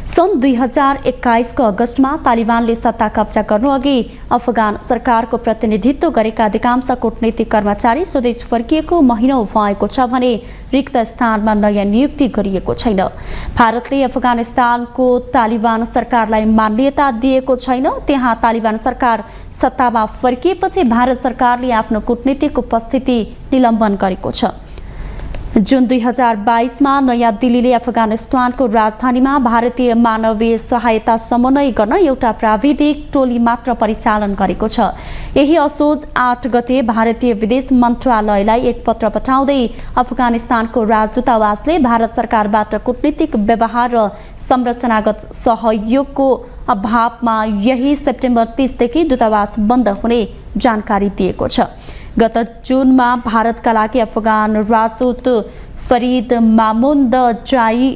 सन् 2021 को अगस्तमा तालिबानले सत्ता कब्जा गर्नुअघि अफगान सरकारको प्रतिनिधित्व गरेका अधिकांश कूटनीतिक कर्मचारी स्वदेश फर्किएको महिनौ भएको छ भने रिक्त स्थानमा नयाँ नियुक्ति गरिएको छैन। भारतले अफगानिस्तानको तालिबान सरकारलाई मान्यता दिएको छैन। त्यहाँ तालिबान सरकार सत्तामा फर्किएपछि भारत सरकारले आफ्नो कूटनीतिक उपस्थिति निलम्बन गरेको छ। जुन 2022मा नयाँ दिल्लीले अफगानिस्तानको राजधानीमा भारतीय मानवीय सहायता समन्वय गर्न एउटा प्राविधिक टोली मात्र परिचालन गरेको छ। यही असोज 8 गते भारतीय विदेश मन्त्रालयलाई एक पत्र पठाउँदै अफगानिस्तानको राजदूतावासले भारत सरकारबाट कूटनीतिक व्यवहार र संरचनागत सहयोगको अभावमा यही सेप्टेम्बर 30 देखि दूतावास बन्द हुने जानकारी दिएको छ। गत जुनमा भारतका लागि अफगान राजदूत फरिद मामुन्द जाई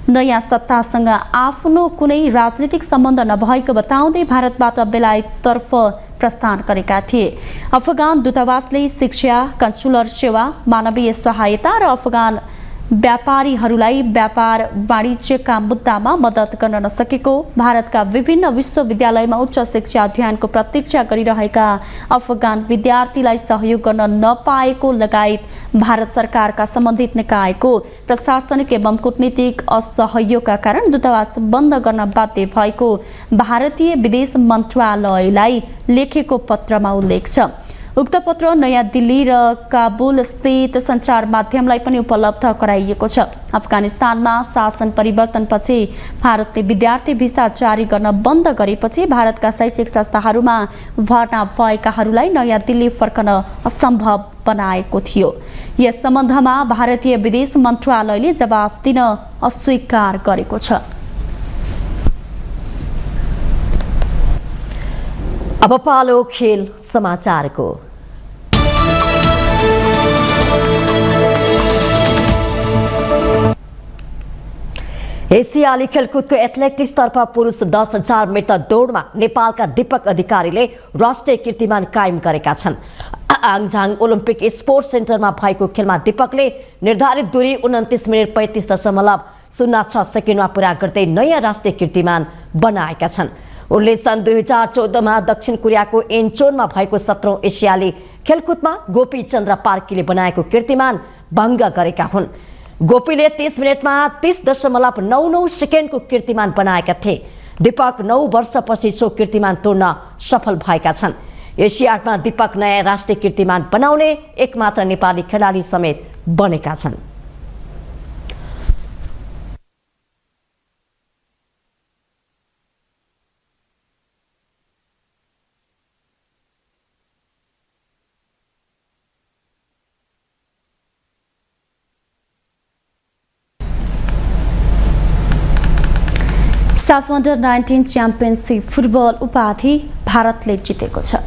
नयाँ सत्तासँग आफ्नो कुनै राजनीतिक सम्बन्ध नभएको बताउँदै भारतबाट बेलायततर्फ प्रस्थान गरेका थिए। अफगान दूतावासले शिक्षा, कन्सुलर सेवा, मानवीय सहायता र अफगान व्यापारीहरूलाई व्यापार वाणिज्यका मुद्दामा मद्दत गर्न नसकेको, भारतका विभिन्न विश्वविद्यालयमा उच्च शिक्षा अध्ययनको प्रतीक्षा गरिरहेका अफगान विद्यार्थीलाई सहयोग गर्न नपाएको लगायत भारत सरकारका सम्बन्धित निकायको प्रशासनिक एवं कूटनीतिक असहयोगका कारण दूतावास बन्द गर्न बाध्य भएको भारतीय विदेश मन्त्रालयलाई लेखेको पत्रमा उल्लेख छ। उक्त पत्र नयाँ दिल्ली र काबुल स्थित सञ्चार माध्यमलाई पनि उपलब्ध गराइएको छ। अफगानिस्तानमा शासन परिवर्तनपछि भारतले विद्यार्थी भिसा जारी गर्न बन्द गरेपछि भारतका शैक्षिक संस्थाहरूमा भर्ना भएकाहरूलाई नयाँ दिल्ली फर्कन असम्भव बनाएको थियो। यस सम्बन्धमा भारतीय विदेश मन्त्रालयले जवाफ दिन अस्वीकार गरेको छ।
अब पालो खेल समाचारको। एसियाली खेलकुदको एथलेटिक्सतर्फ पुरुष 10,000 मिटर दौडमा नेपालका दीपक अधिकारीले राष्ट्रिय कीर्तिमान कायम गरेका छन्। आङझाङ ओलम्पिक स्पोर्ट्स सेन्टरमा भएको खेलमा दीपकले निर्धारित दूरी 29 मिनेट 35.06 सेकेन्डमा पूरा गर्दै नयाँ राष्ट्रिय कीर्तिमान बनाएका छन्। उनले सन् 2014मा दक्षिण कोरियाको इन्चोनमा भएको 17औं एसियाली खेलकुदमा गोपी चन्द्र पार्कीले बनाएको कीर्तिमान भङ्ग गरेका हुन्। गोपीले 30 मिनेटमा 30.99 सेकेन्डको कीर्तिमान बनाएका थिए। दीपक 9 वर्षपछि सो कीर्तिमान तोड्न सफल भएका छन्। एसियाडमा दीपक नयाँ राष्ट्रिय कीर्तिमान बनाउने एकमात्र नेपाली खेलाडी समेत बनेका छन्।
साफ अन्डर 19 च्याम्पियनसिप फुटबल उपाधि भारतले जितेको छ।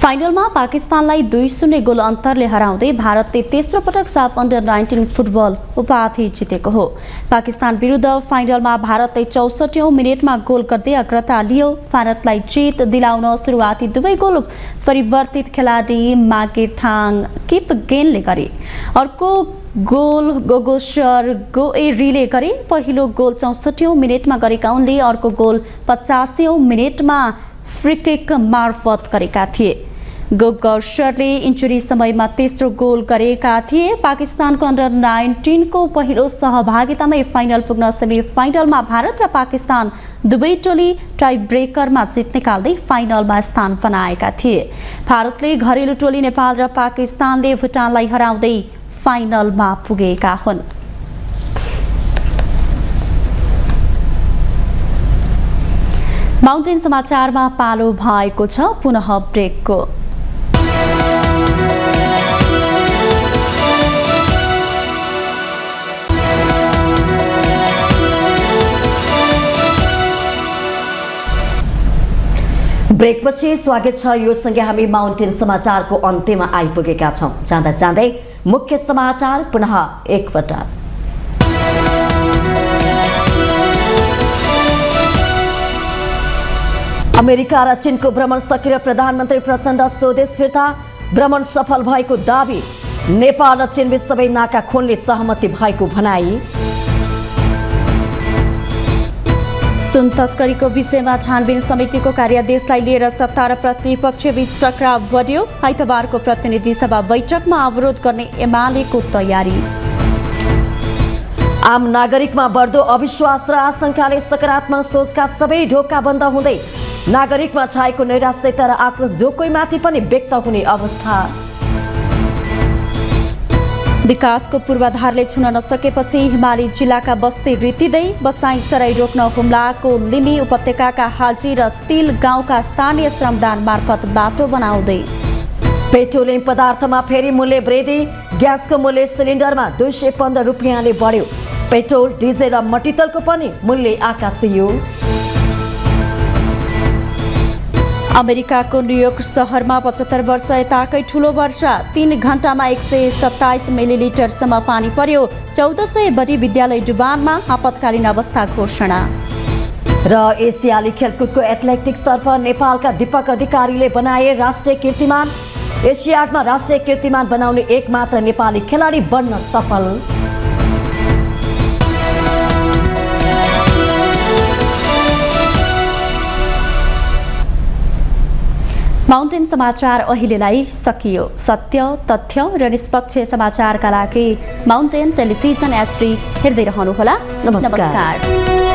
फाइनलमा पाकिस्तानलाई 2-0 गोल अन्तरले हराउँदै भारतले तेस्रो पटक साफ अन्डर 19 फुटबल उपाधि जितेको हो। पाकिस्तान विरुद्ध फाइनलमा भारतले 64औं मिनेटमा गोल गर्दै अग्रता लियो। भारतलाई जित दिलाउन सुरुवाती दुवै गोल परिवर्तित खेलाडी मागेथाङ किप गेनले गरे। अर्को गोल गोगोसर गोएरीले गरे। पहिलो गोल 64औं मिनेटमा गरेका उनले अर्को गोल 85औं मिनेटमा फ्री किक मार्फत गरेका थिए। गोगर्सरले इन्जुरी समयमा तेस्रो गोल गरेका थिए। पाकिस्तानको अन्डर-19 को पहिलो सहभागितामै फाइनल पुग्न सेमिफाइनलमा भारत र पाकिस्तान दुवै टोली टाई ब्रेकरमा जित निकाल्दै फाइनलमा स्थान बनाएका थिए। भारतले घरेलु टोली नेपाल र पाकिस्तानले भुटानलाई हराउँदै फाइनलमा पुगेका हुन्। माउन्टेन समाचारमा पालो भएको छ पुनः ब्रेकको।
ब्रेकपछि स्वागत छ। यो सँगै हामी माउन्टेन समाचारको अन्त्यमा आइपुगेका छौँ। जाँदा जाँदै मुख्य समाचार पुनः एकपटक। अमेरिका र चीनको भ्रमण सकिएर प्रधानमन्त्री प्रचण्ड स्वदेश फिर्ता, भ्रमण सफल भएको दावी। नेपाल र चीनबीच सबै नाका खोल्ने सहमति भएको भनाई।
सुन तस्करीको विषयमा छानबिन समितिको कार्यादेशलाई लिएर सत्ता र प्रतिपक्ष बीच टकराव बढ्यो। आइतबारको प्रतिनिधि सभा बैठकमा अवरोध गर्ने एमालेको तयारी।
आम नागरिकमा बढ्दो अविश्वास र आशंकाले सकारात्मक सोचका सबै ढोका बन्द हुँदै नागरिकमा छाएको नैराश्यता र आक्रोश जो कोहीमाथि पनि व्यक्त हुने अवस्था।
विकासको पूर्वाधारले छुन नसकेपछि हिमाली जिल्लाका बस्ती रितिँदै बसाई चराई रोक्न हुम्लाको लिमी उपत्यकाका हाजी र तिल गाउँका स्थानीय श्रमदान मार्फत बाटो बनाउँदै।
पेट्रोलियम पदार्थमा फेरि मूल्य वृद्धि, ग्यासको मूल्य सिलिन्डरमा 215 रुपियाँले बढ्यो। पेट्रोल, डिजेल र मट्टितेलको पनि मूल्य आकाशियो।
अमेरिकाको न्युयोर्क सहरमा 75 वर्ष यताकै ठूलो वर्षा, 3 घण्टामा 127 मिलिलिटरसम्म पानी पर्यो। 1400 बढी विद्यालय डुबानमा, आपतकालीन अवस्था घोषणा।
र एसियाली खेलकुदको एथलेटिक्सतर्फ नेपालका दीपक अधिकारीले बनाए राष्ट्रिय कीर्तिमान। एसियाडमा राष्ट्रिय कीर्तिमान बनाउने एकमात्र नेपाली खेलाडी बन्न सफल।
माउन्टेन समाचार अहिलेलाई सकियो। सत्य, तथ्य र निष्पक्ष समाचारका लागि माउन्टेन टेलिभिजन HD हेर्दै रहनुहोला। नमस्कार।